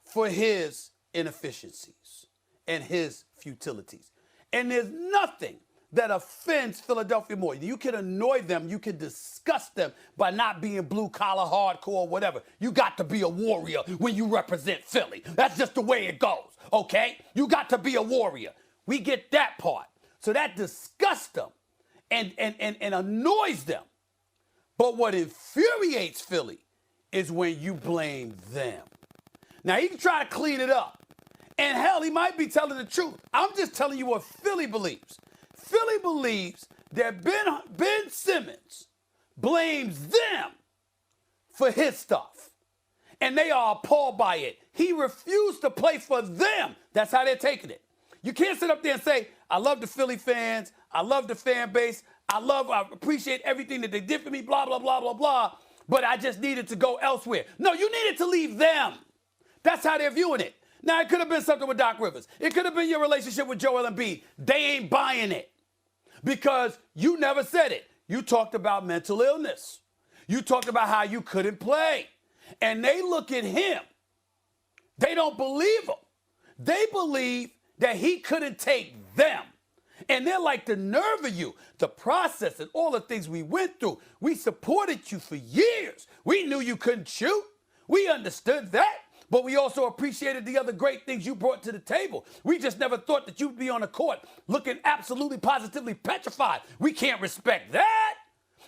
for his inefficiencies and his futilities. And there's nothing that offends Philadelphia more. You can annoy them, you can disgust them by not being blue-collar, hardcore, whatever. You got to be a warrior when you represent Philly. That's just the way it goes, okay? You got to be a warrior. We get that part. So that disgusts them and annoys them. But what infuriates Philly is when you blame them. Now, he can try to clean it up. And hell, he might be telling the truth. I'm just telling you what Philly believes. Philly believes that Ben Simmons blames them for his stuff. And they are appalled by it. He refused to play for them. That's how they're taking it. You can't sit up there and say, I love the Philly fans. I love the fan base. I appreciate everything that they did for me, blah, blah, blah, blah, blah. But I just needed to go elsewhere. No, you needed to leave them. That's how they're viewing it. Now, it could have been something with Doc Rivers. It could have been your relationship with Joel Embiid. They ain't buying it. because you never said it. You talked about mental illness. You talked about how you couldn't play. And they look at him. They don't believe him. They believe that he couldn't take them. And they're like, the nerve of you, the process and all the things we went through. We supported you for years. We knew you couldn't shoot. We understood that. But we also appreciated the other great things you brought to the table. We just never thought that you'd be on the court looking absolutely positively petrified. We can't respect that.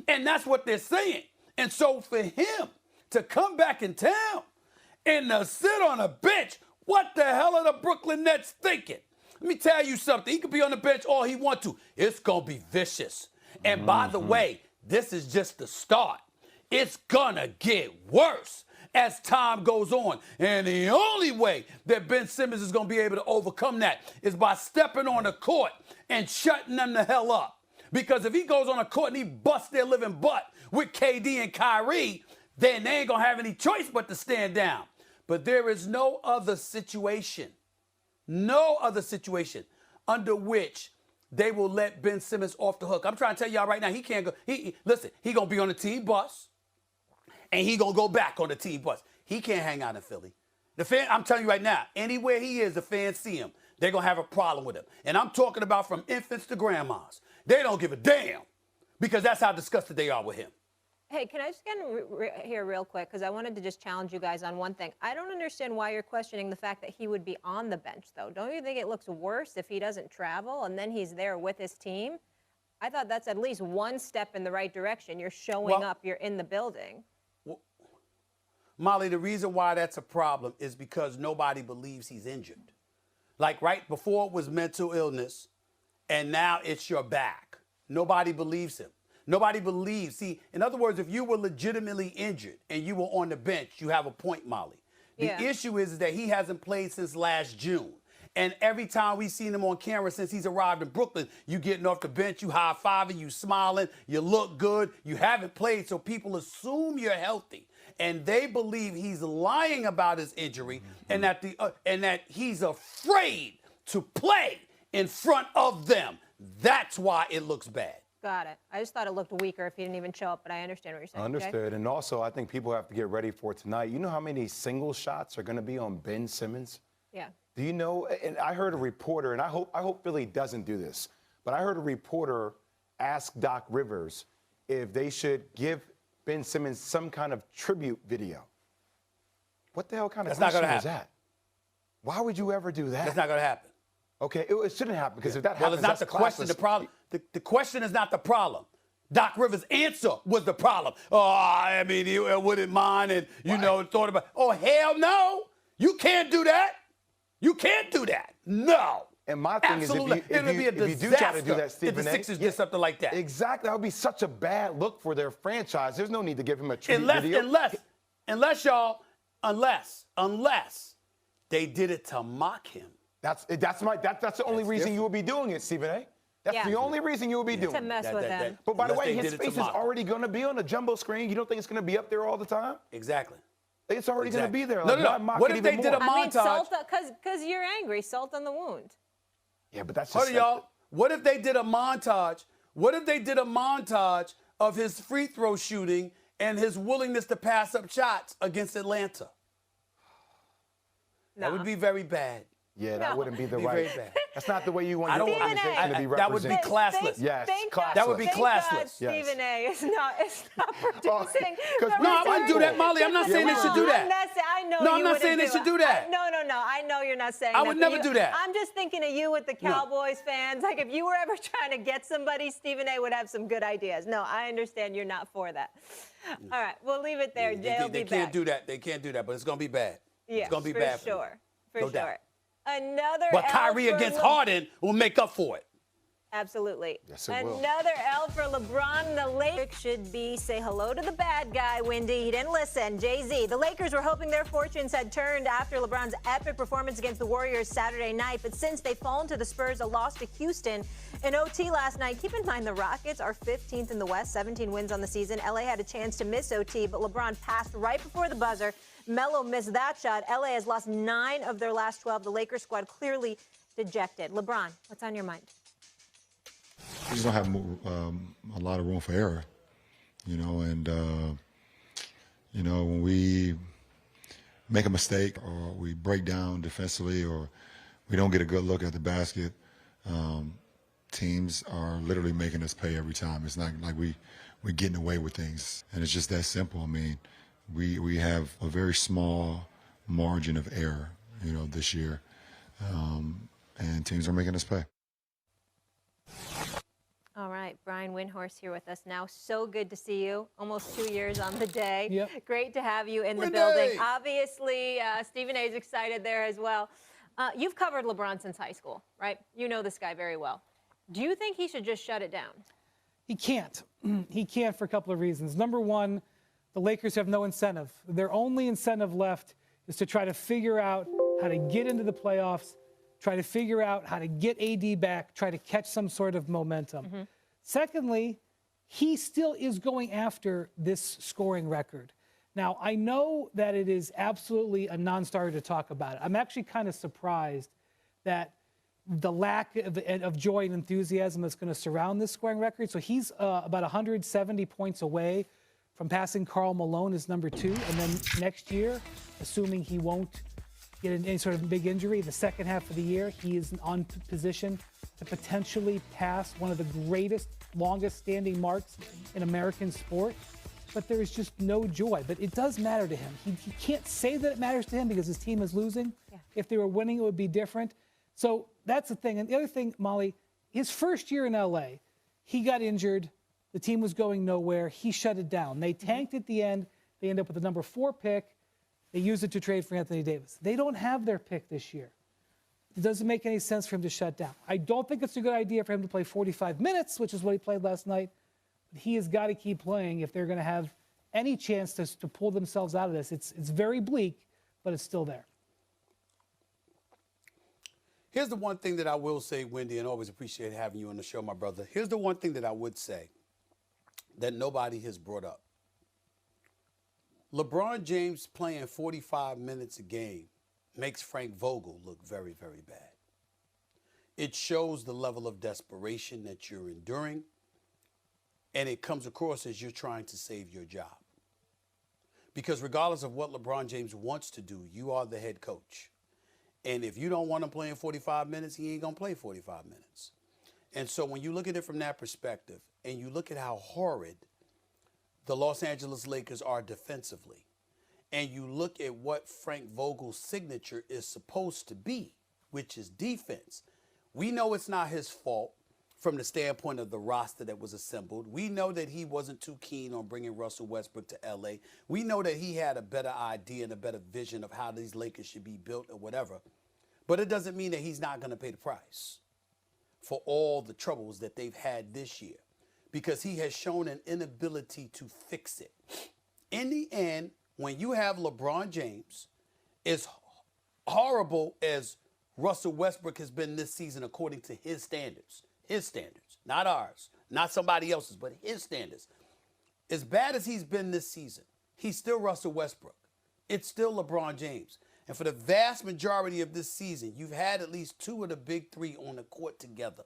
And that's what they're saying. And so for him to come back in town and to sit on a bench, what the hell are the Brooklyn Nets thinking? Let me tell you something. He could be on the bench all he wants to. It's going to be vicious. And by the way, this is just the start. It's going to get worse as time goes on. And the only way that Ben Simmons is going to be able to overcome that is by stepping on the court and shutting them the hell up. Because if he goes on the court and he busts their living butt with KD and Kyrie, then they ain't going to have any choice but to stand down. But there is no other situation under which they will let Ben Simmons off the hook. I'm trying to tell y'all right now, he can't go. Listen, he going to be on the team bus. And he gonna go back on the team bus. He can't hang out in Philly. I'm telling you right now, anywhere he is, the fans see him. They're gonna have a problem with him. And I'm talking about from infants to grandmas. They don't give a damn because that's how disgusted they are with him. Hey, can I just get here real quick? Because I wanted to just challenge you guys on one thing. I don't understand why you're questioning the fact that he would be on the bench, though. Don't you think it looks worse if he doesn't travel and then he's there with his team? I thought that's at least one step in the right direction. You're showing up, you're in the building. Molly, the reason why that's a problem is because nobody believes he's injured. Like right before it was mental illness, and now it's your back. Nobody believes him. Nobody believes. See, in other words, if you were legitimately injured and you were on the bench, you have a point, Molly. The issue is that he hasn't played since last June. And every time we've seen him on camera since he's arrived in Brooklyn, you getting off the bench, you high-fiving, you smiling, you look good. You haven't played, so people assume you're healthy. And they believe he's lying about his injury and that he's afraid to play in front of them. That's why it looks bad. Got it. I just thought it looked weaker if he didn't even show up, but I understand what you're saying. Understood. Okay? And also, I think people have to get ready for tonight. You know how many single shots are going to be on Ben Simmons? Yeah. Do you know? And I heard a reporter, and I hope Philly doesn't do this, but I heard a reporter ask Doc Rivers if they should give Ben Simmons some kind of tribute video. What the hell kind of question is that? Why would you ever do that? That's not going to happen. Okay, it shouldn't happen because if that happens, well, it's not the question. The problem. The question is not the problem. Doc Rivers' answer was the problem. Oh, I mean, he wouldn't mind, and thought about. Oh, hell no! You can't do that. You can't do that. No. And my thing Absolutely. is, if you do try to do that, Stephen if the Sixers did something like that. Exactly. That would be such a bad look for their franchise. There's no need to give him a tribute video. Unless they did it to mock him. That's the only reason you would be doing it, Stephen A. That's the only reason you would be doing it. To mess with them. But by the way, his face is already going to be on a jumbo screen. You don't think it's going to be up there all the time? Exactly. It's already going to be there. No. What if they did a montage? Because you're angry. Salt on the wound. Yeah, but that's just... Hold on, y'all. What if they did a montage? What if they did a montage of his free throw shooting and his willingness to pass up shots against Atlanta? That would be very bad. Yeah, that wouldn't be the right. That's not the way you want your Stephen organization to be represented. That would be classless. Yes, classless. That would be classless. Stephen A. is not producing. No, I wouldn't do that, Molly. I'm not saying they should do that. I know. No, I'm not saying they should do that. No. I know you're not saying that. I would never do that. I'm just thinking of you with the Cowboys fans. Like if you were ever trying to get somebody, Stephen A. would have some good ideas. No, I understand you're not for that. All right, we'll leave it there. They can't do that. They can't do that, but it's going to be bad. Yeah, it's going to be bad for sure. For sure. Doubt. Another But Kyrie against Harden will make up for it. Absolutely. Yes, it will. Another L for LeBron. The Lakers should be say hello to the bad guy, Wendy. He didn't listen. Jay-Z. The Lakers were hoping their fortunes had turned after LeBron's epic performance against the Warriors Saturday night. But since they've fallen to the Spurs, a loss to Houston in OT last night. Keep in mind the Rockets are 15th in the West, 17 wins on the season. LA had a chance to miss OT, but LeBron passed right before the buzzer. Melo missed that shot. LA has lost 9 of their last 12. The Lakers squad clearly dejected. LeBron, what's on your mind? just don't have a lot of room for error, you know, and, you know, when we make a mistake or we break down defensively or we don't get a good look at the basket, teams are literally making us pay every time. It's not like we're getting away with things, and it's just that simple. I mean, we have a very small margin of error, you know, this year, and teams are making us pay. All right, Brian Windhorst here with us now. So good to see you. Almost 2 years on the day. Yep. Great to have you in the Wendy! building. Obviously, Stephen A. is excited there as well. You've covered LeBron since high school, right? You know this guy very well. Do you think he should just shut it down? He can't. He can't for a couple of reasons. Number one, the Lakers have no incentive. Their only incentive left is to try to figure out how to get into the playoffs, try to figure out how to get AD back, try to catch some sort of momentum. Mm-hmm. Secondly, he still is going after this scoring record. Now, I know that it is absolutely a non-starter to talk about it. I'm actually kind of surprised that the lack of joy and enthusiasm that's going to surround this scoring record. So he's about 170 points away from passing Karl Malone as number 2. And then next year, assuming he won't get any sort of big injury, the second half of the year, he is on position to potentially pass one of the greatest, longest standing marks in American sport. But there is just no joy. But it does matter to him. He can't say that it matters to him because his team is losing. Yeah. If they were winning, it would be different. So that's the thing. And the other thing, Molly, his first year in LA, he got injured. The team was going nowhere. He shut it down. They tanked at the end. They end up with the number 4 pick. They used it to trade for Anthony Davis. They don't have their pick this year. It doesn't make any sense for him to shut down. I don't think it's a good idea for him to play 45 minutes, which is what he played last night. But he has got to keep playing if they're going to have any chance to pull themselves out of this. It's very bleak, but it's still there. Here's the one thing that I will say, Wendy, and always appreciate having you on the show, my brother. Here's the one thing that I would say that nobody has brought up. LeBron James playing 45 minutes a game makes Frank Vogel look very, very bad. It shows the level of desperation that you're enduring, and it comes across as you're trying to save your job. Because regardless of what LeBron James wants to do, you are the head coach. And if you don't want him playing 45 minutes, he ain't going to play 45 minutes. And so when you look at it from that perspective, and you look at how horrid the Los Angeles Lakers are defensively, and you look at what Frank Vogel's signature is supposed to be, which is defense, we know it's not his fault from the standpoint of the roster that was assembled. We know that he wasn't too keen on bringing Russell Westbrook to L.A. We know that he had a better idea and a better vision of how these Lakers should be built or whatever. But it doesn't mean that he's not going to pay the price for all the troubles that they've had this year, because he has shown an inability to fix it. In the end, when you have LeBron James, as horrible as Russell Westbrook has been this season according to his standards, not ours, not somebody else's, but his standards. As bad as he's been this season, he's still Russell Westbrook. It's still LeBron James. And for the vast majority of this season, you've had at least 2 of the big 3 on the court together.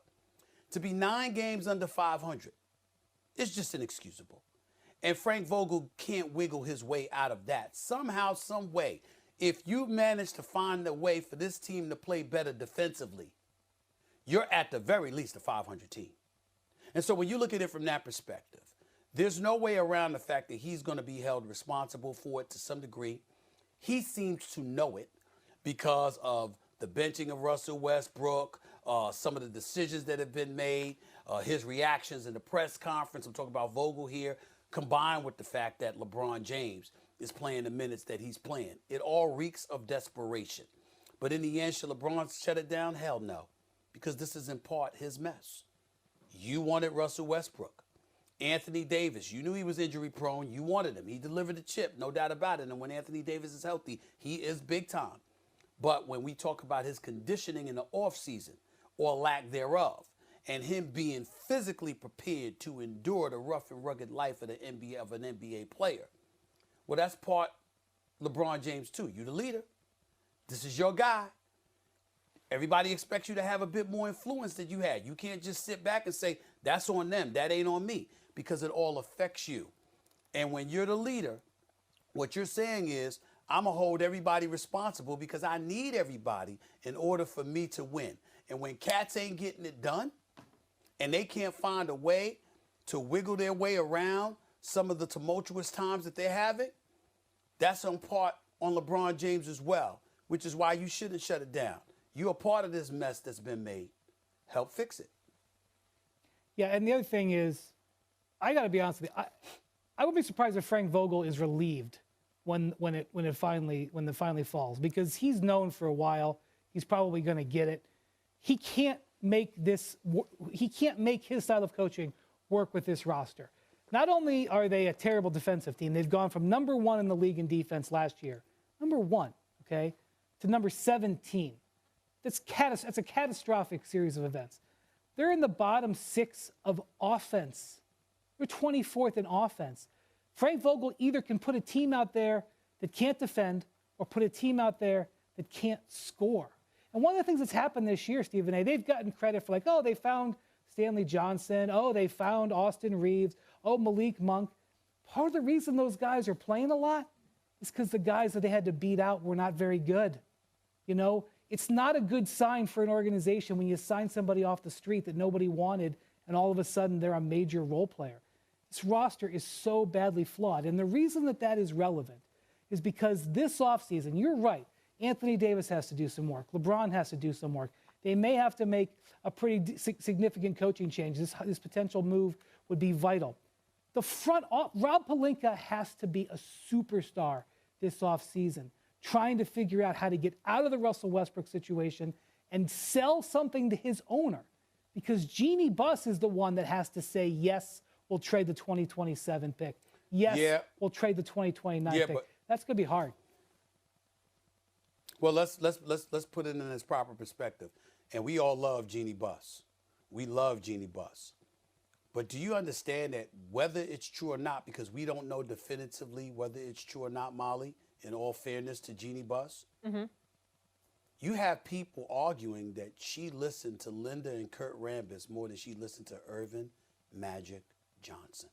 To be 9 games under 500, it's just inexcusable. And Frank Vogel can't wiggle his way out of that. Somehow, some way, if you manage to find a way for this team to play better defensively, you're at the very least a 500 team. And so when you look at it from that perspective, there's no way around the fact that he's going to be held responsible for it to some degree. He seems to know it because of the benching of Russell Westbrook, some of the decisions that have been made, his reactions in the press conference. I'm talking about Vogel here, combined with the fact that LeBron James is playing the minutes that he's playing. It all reeks of desperation. But in the end, should LeBron shut it down? Hell no. Because this is in part his mess. You wanted Russell Westbrook. Anthony Davis, you knew he was injury prone. You wanted him. He delivered the chip, no doubt about it. And when Anthony Davis is healthy, he is big time. But when we talk about his conditioning in the offseason or lack thereof, and him being physically prepared to endure the rough and rugged life of an NBA player, well, that's part LeBron James too. You the leader. This is your guy. Everybody expects you to have a bit more influence than you had. You can't just sit back and say, that's on them, that ain't on me, because it all affects you. And when you're the leader, what you're saying is, I'm going to hold everybody responsible because I need everybody in order for me to win. And when cats ain't getting it done and they can't find a way to wiggle their way around some of the tumultuous times that they're having, that's on part on LeBron James as well, which is why you shouldn't shut it down. You're a part of this mess that's been made. Help fix it. Yeah, and the other thing is, I got to be honest with you. I would be surprised if Frank Vogel is relieved when it finally falls, because he's known for a while. He's probably going to get it. He can't make his style of coaching work with this roster. Not only are they a terrible defensive team, they've gone from number 1 in the league in defense last year, number 1, okay, to number 17. That's a catastrophic series of events. They're in the bottom 6 of offense. They're 24th in offense. Frank Vogel either can put a team out there that can't defend or put a team out there that can't score. And one of the things that's happened this year, Stephen A., they've gotten credit for, like, oh, they found Stanley Johnson. Oh, they found Austin Reeves. Oh, Malik Monk. Part of the reason those guys are playing a lot is because the guys that they had to beat out were not very good. You know, it's not a good sign for an organization when you sign somebody off the street that nobody wanted and all of a sudden they're a major role player. This roster is so badly flawed. And the reason that is relevant is because this offseason, you're right, Anthony Davis has to do some work. LeBron has to do some work. They may have to make a pretty significant coaching change. This potential move would be vital. Rob Pelinka has to be a superstar this offseason, trying to figure out how to get out of the Russell Westbrook situation and sell something to his owner. Because Jeannie Buss is the one that has to say, yes, we'll trade the 2027 pick. Yes, we'll trade the 2029 pick. That's going to be hard. Well, let's put it in its proper perspective. And we all love Jeannie Buss. We love Jeannie Buss. But do you understand that whether it's true or not, because we don't know definitively whether it's true or not, Molly, in all fairness to Jeannie Buss, you have people arguing that she listened to Linda and Kurt Rambis more than she listened to Irvin Magic Johnson,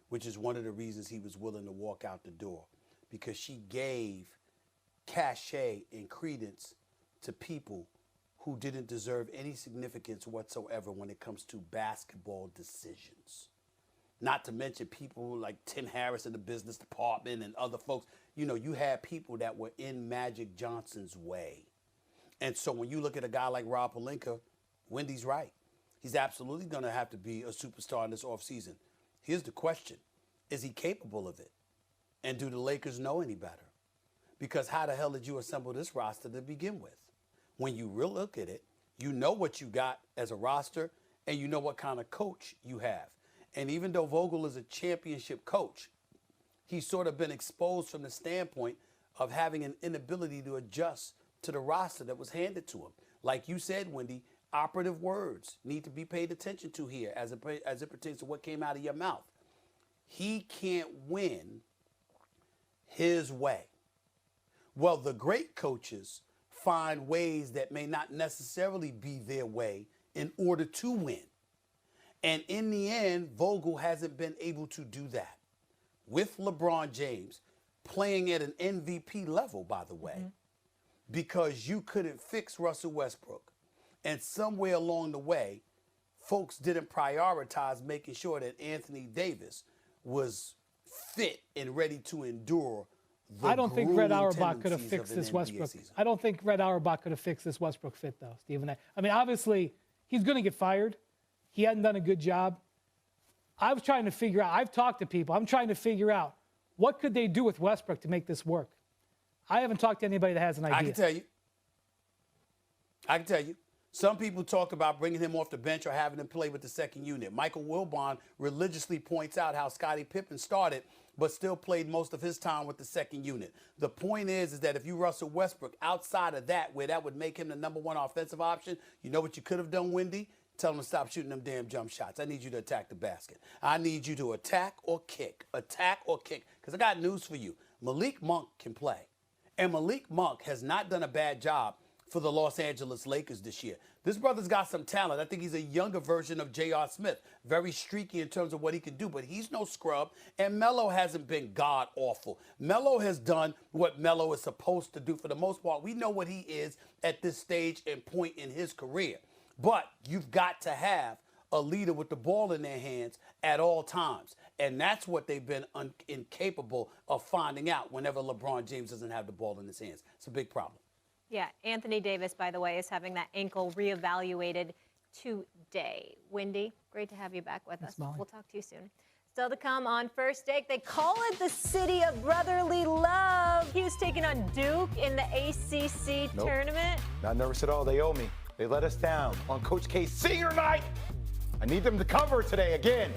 which is one of the reasons he was willing to walk out the door, because she gave cachet and credence to people who didn't deserve any significance whatsoever when it comes to basketball decisions. Not to mention people like Tim Harris in the business department and other folks. You know, you had people that were in Magic Johnson's way. And so when you look at a guy like Rob Pelinka, Wendy's right. He's absolutely going to have to be a superstar in this offseason. Here's the question. Is he capable of it? And do the Lakers know any better? Because how the hell did you assemble this roster to begin with? When you really look at it, you know what you got as a roster and you know what kind of coach you have. And even though Vogel is a championship coach, he's sort of been exposed from the standpoint of having an inability to adjust to the roster that was handed to him. Like you said, Wendy, operative words need to be paid attention to here as it pertains to what came out of your mouth. He can't win his way. Well, the great coaches find ways that may not necessarily be their way in order to win. And in the end, Vogel hasn't been able to do that. With LeBron James playing at an MVP level, by the way, because you couldn't fix Russell Westbrook. And somewhere along the way, folks didn't prioritize making sure that Anthony Davis was fit and ready to endure I don't think Red Auerbach could have fixed this Westbrook. I don't think Red Auerbach could have fixed this Westbrook fit, though, Stephen A. I mean, obviously, he's going to get fired. He hadn't done a good job. I was trying to figure out, I've talked to people, I'm trying to figure out what could they do with Westbrook to make this work. I haven't talked to anybody that has an idea. I can tell you. Some people talk about bringing him off the bench or having him play with the second unit. Michael Wilbon religiously points out how Scottie Pippen started but still played most of his time with the second unit. The point is that if you Russell Westbrook outside of that, where that would make him the number one offensive option, you know what you could have done, Wendy? Tell him to stop shooting them damn jump shots. I need you to attack the basket. I need you to attack or kick. Attack or kick. Because I got news for you. Malik Monk can play. And Malik Monk has not done a bad job for the Los Angeles Lakers this year. This brother's got some talent. I think he's a younger version of J.R. Smith. Very streaky in terms of what he can do, but he's no scrub. And Melo hasn't been god-awful. Melo has done what Melo is supposed to do for the most part. We know what he is at this stage and point in his career. But you've got to have a leader with the ball in their hands at all times. And that's what they've been incapable of finding out whenever LeBron James doesn't have the ball in his hands. It's a big problem. Yeah, Anthony Davis, by the way, is having that ankle reevaluated today. Wendy, great to have you back with us. Molly. We'll talk to you soon. Still to come on First Take, they call it the city of brotherly love. He was taking on Duke in the ACC tournament. Not nervous at all. They owe me. They let us down on Coach K's senior night. I need them to cover today again.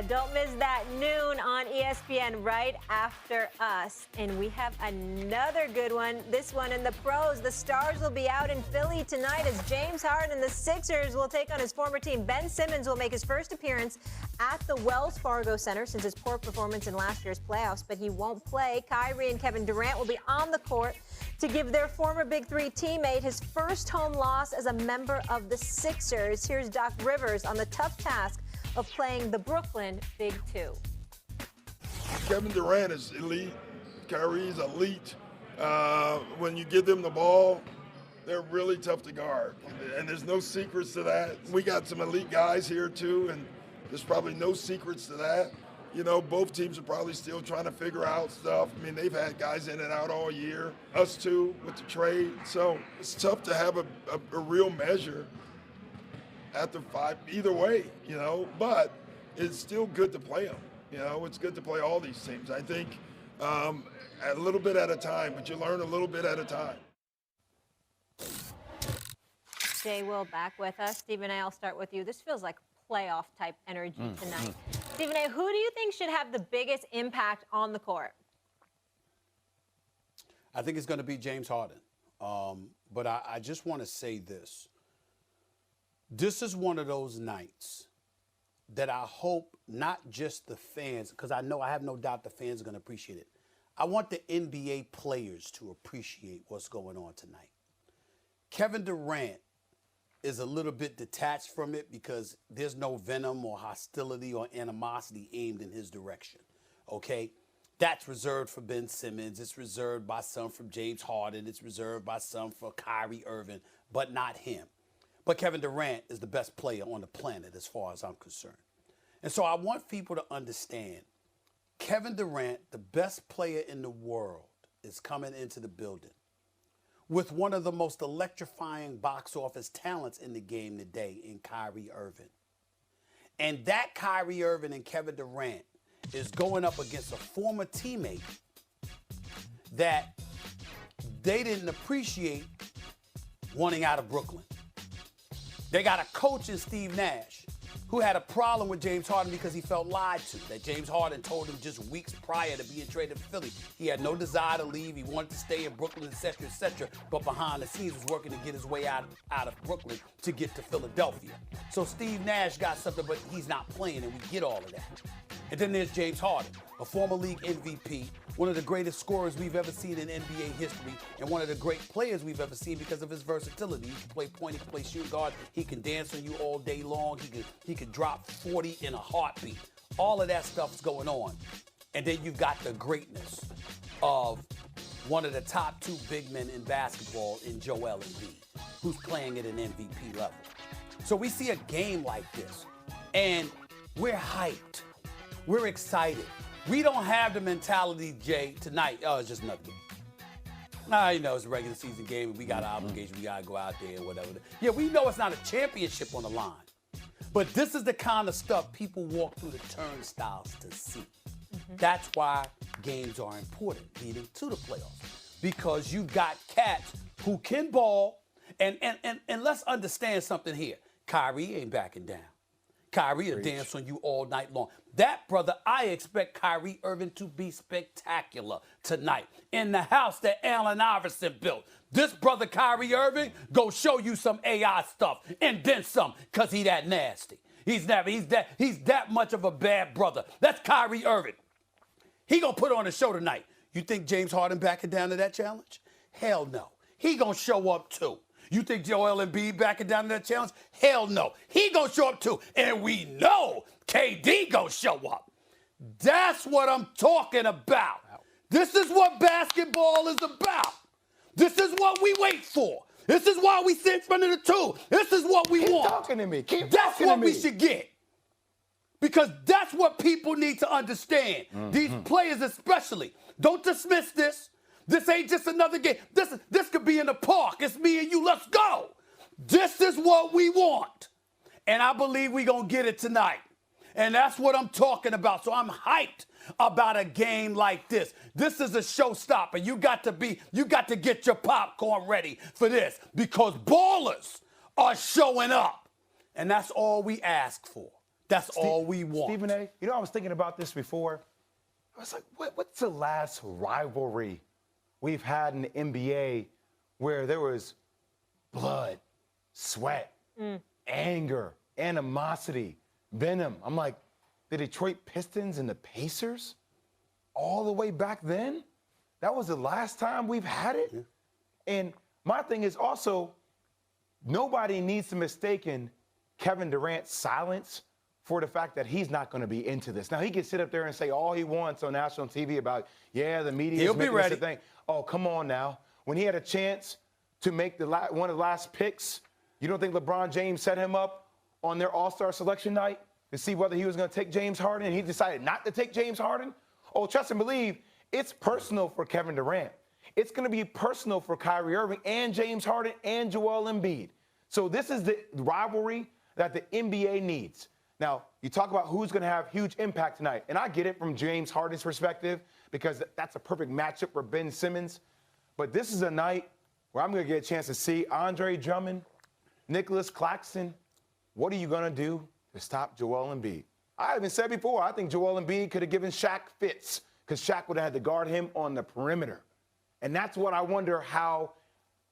Don't miss that noon on ESPN right after us. And we have another good one. This one in the pros. The Stars will be out in Philly tonight as James Harden and the Sixers will take on his former team. Ben Simmons will make his first appearance at the Wells Fargo Center since his poor performance in last year's playoffs, but he won't play. Kyrie and Kevin Durant will be on the court to give their former Big Three teammate his first home loss as a member of the Sixers. Here's Doc Rivers on the tough task of playing the Brooklyn Big Two. Kevin Durant is elite. Kyrie's elite. When you give them the ball, they're really tough to guard. And there's no secrets to that. We got some elite guys here too, and there's probably no secrets to that. You know, both teams are probably still trying to figure out stuff. I mean, they've had guys in and out all year. Us too, with the trade. So it's tough to have a real measure at the five, either way, you know, but it's still good to play them. You know, it's good to play all these teams. I think a little bit at a time, but you learn a little bit at a time. Jay Will back with us. Stephen A., I'll start with you. This feels like playoff type energy tonight. Stephen A., who do you think should have the biggest impact on the court? I think it's going to be James Harden. But I just want to say this. This is one of those nights that I hope not just the fans, because I have no doubt the fans are going to appreciate it. I want the NBA players to appreciate what's going on tonight. Kevin Durant is a little bit detached from it because there's no venom or hostility or animosity aimed in his direction, okay? That's reserved for Ben Simmons. It's reserved by some for James Harden. It's reserved by some for Kyrie Irving, but not him. But Kevin Durant is the best player on the planet as far as I'm concerned. And so I want people to understand Kevin Durant, the best player in the world, is coming into the building with one of the most electrifying box office talents in the game today in Kyrie Irving. And that Kyrie Irving and Kevin Durant is going up against a former teammate that they didn't appreciate wanting out of Brooklyn. They got a coach in Steve Nash who had a problem with James Harden because he felt lied to. That James Harden told him just weeks prior to being traded to Philly. He had no desire to leave. He wanted to stay in Brooklyn, et cetera, but behind the scenes was working to get his way out of Brooklyn to get to Philadelphia. So Steve Nash got something, but he's not playing, and we get all of that. And then there's James Harden, a former league MVP, one of the greatest scorers we've ever seen in NBA history, and one of the great players we've ever seen because of his versatility. He can play point, he can play shoot guard, he can dance on you all day long, he can drop 40 in a heartbeat. All of that stuff's going on. And then you've got the greatness of one of the top two big men in basketball in Joel Embiid, who's playing at an MVP level. So we see a game like this, and we're hyped. We're excited. We don't have the mentality, Jay, tonight, oh, it's just another game. Nah, you know, it's a regular season game, and we got an obligation. We got to go out there and whatever. Yeah, we know it's not a championship on the line. But this is the kind of stuff people walk through the turnstiles to see. That's why games are important leading to the playoffs. Because you got cats who can ball, and let's understand something here. Kyrie ain't backing down. Kyrie will dance on you all night long. That, brother, I expect Kyrie Irving to be spectacular tonight in the house that Allen Iverson built. This brother, Kyrie Irving, go show you some AI stuff and then some, because he that nasty. He's that much of a bad brother. That's Kyrie Irving. He gonna put on a show tonight. You think James Harden backing down to that challenge? Hell no. he gonna show up too. You think Joel Embiid backing down to that challenge? Hell no. He gonna show up too. And we know KD gonna show up. That's what I'm talking about. This is what basketball is about. This is what we wait for. This is why we sit in front of the two. This is what we want. Keep talking to me. That's what we should get. Because that's what people need to understand. These players especially. Don't dismiss this. This ain't just another game. This could be in the park. It's me and you. Let's go. This is what we want. And I believe we're going to get it tonight. And that's what I'm talking about. So I'm hyped about a game like this. This is a showstopper. You got to get your popcorn ready for this because ballers are showing up. And that's all we ask for. That's all we want. Stephen A., you know, I was thinking about this before. I was like, what's the last rivalry we've had in the NBA where there was blood, sweat, anger, animosity, venom? I'm like, the Detroit Pistons and the Pacers all the way back then? That was the last time we've had it? Yeah. And my thing is also, nobody needs to mistaken Kevin Durant's silence for the fact that he's not going to be into this. Now, he can sit up there and say all he wants on national TV about, yeah, the media is making this a thing. Oh, come on now. When he had a chance to make one of the last picks, you don't think LeBron James set him up on their All-Star selection night to see whether he was going to take James Harden, and he decided not to take James Harden? Oh, trust and believe, it's personal for Kevin Durant. It's going to be personal for Kyrie Irving and James Harden and Joel Embiid. So this is the rivalry that the NBA needs. Now, you talk about who's going to have huge impact tonight, and I get it from James Harden's perspective because that's a perfect matchup for Ben Simmons. But this is a night where I'm going to get a chance to see Andre Drummond, Nicholas Claxton. What are you going to do to stop Joel Embiid? I even said before, I think Joel Embiid could have given Shaq fits because Shaq would have had to guard him on the perimeter. And that's what I wonder how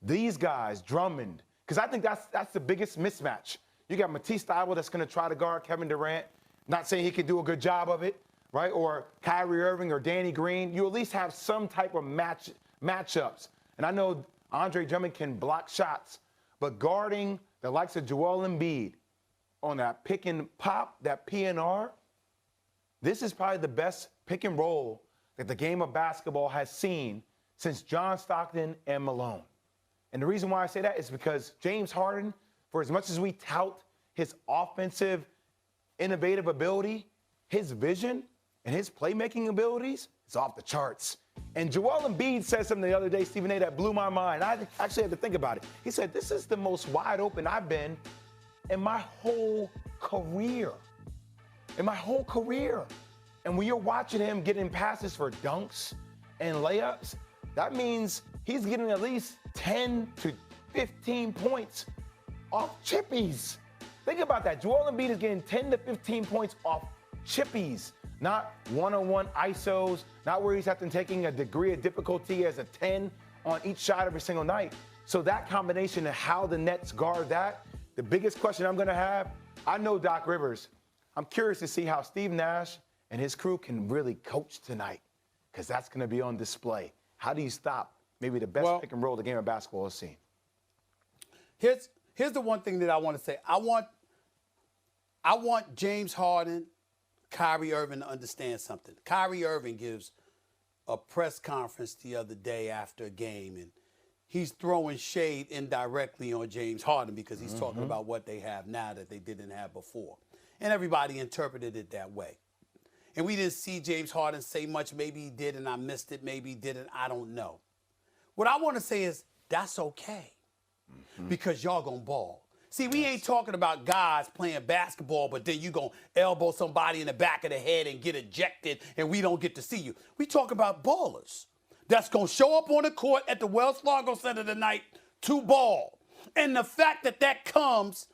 these guys, Drummond, because I think that's the biggest mismatch. You got Matisse Thybulle that's going to try to guard Kevin Durant. Not saying he can do a good job of it, right? Or Kyrie Irving or Danny Green. You at least have some type of matchups. And I know Andre Drummond can block shots, but guarding the likes of Joel Embiid on that pick and pop, that PNR, this is probably the best pick and roll that the game of basketball has seen since John Stockton and Malone. And the reason why I say that is because James Harden, for as much as we tout his offensive, innovative ability, his vision and his playmaking abilities is off the charts. And Joel Embiid said something the other day, Stephen A., that blew my mind. I actually had to think about it. He said, this is the most wide open I've been in my whole career. In my whole career. And when you're watching him getting passes for dunks and layups, that means he's getting at least 10 to 15 points off chippies. Think about that. Joel Embiid is getting 10 to 15 points off chippies, not one-on-one ISOs, not where he's taking a degree of difficulty as a 10 on each shot every single night. So that combination of how the Nets guard that, the biggest question I'm going to have, I know Doc Rivers. I'm curious to see how Steve Nash and his crew can really coach tonight because that's going to be on display. How do you stop maybe the best pick and roll the game of basketball has seen? Here's the one thing that I want to say. I want James Harden, Kyrie Irving to understand something. Kyrie Irving gives a press conference the other day after a game, and he's throwing shade indirectly on James Harden because he's talking about what they have now that they didn't have before. And everybody interpreted it that way. And we didn't see James Harden say much. Maybe he did and I missed it. Maybe he didn't. I don't know. What I want to say is that's okay. Because y'all gonna ball. See, we ain't talking about guys playing basketball, but then you gonna elbow somebody in the back of the head and get ejected and we don't get to see you. We talk about ballers that's gonna show up on the court at the Wells Fargo Center tonight to ball. And the fact that that comes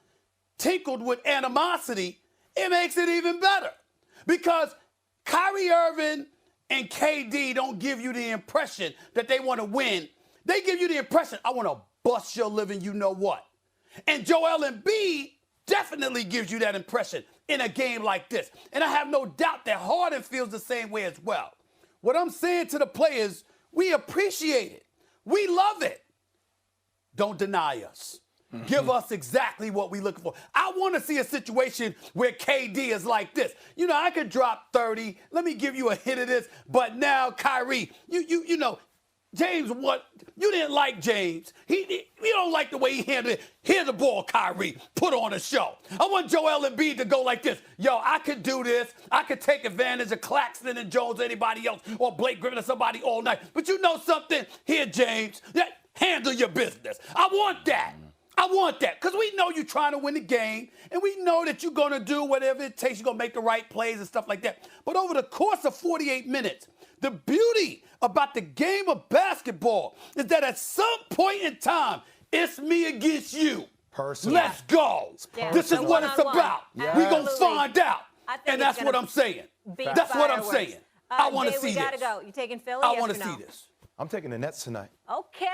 tinkled with animosity, it makes it even better. Because Kyrie Irving and KD don't give you the impression that they want to win. They give you the impression, I want to bust your living you know what. And Joel Embiid definitely gives you that impression in a game like this. And I have no doubt that Harden feels the same way as well. What I'm saying to the players, we appreciate it. We love it. don't deny us. Give us exactly what we looking for. I want to see a situation where KD is like this. You know, I could drop 30. Let me give you a hit of this. But now, Kyrie, you know, James, you didn't like James. You don't like the way he handled it. Here's the ball, Kyrie. Put on a show. I want Joel Embiid to go like this. Yo, I could do this. I could take advantage of Claxton and Jones or anybody else or Blake Griffin or somebody all night. But you know something? Here, James, handle your business. I want that. I want that because we know you're trying to win the game, and we know that you're going to do whatever it takes. You're going to make the right plays and stuff like that. But over the course of 48 minutes, the beauty about the game of basketball is that at some point in time, it's me against you. Personal. Let's go. Yeah. This is what it's about. Yeah. We're going to find out. And that's what I'm saying. That's what I'm saying. I want to see this. We got to go. You taking Philly? I want to see this. I'm taking the Nets tonight. Okay.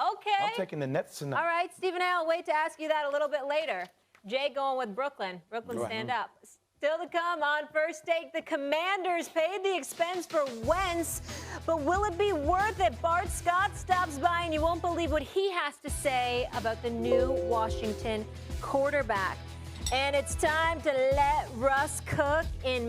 I'm taking the Nets tonight. All right, Stephen A., I'll wait to ask you that a little bit later. Jay going with Brooklyn. Brooklyn, stand up. Still to come on First Take, the Commanders paid the expense for Wentz, but will it be worth it? Bart Scott stops by, and you won't believe what he has to say about the new Washington quarterback. And it's time to let Russ cook in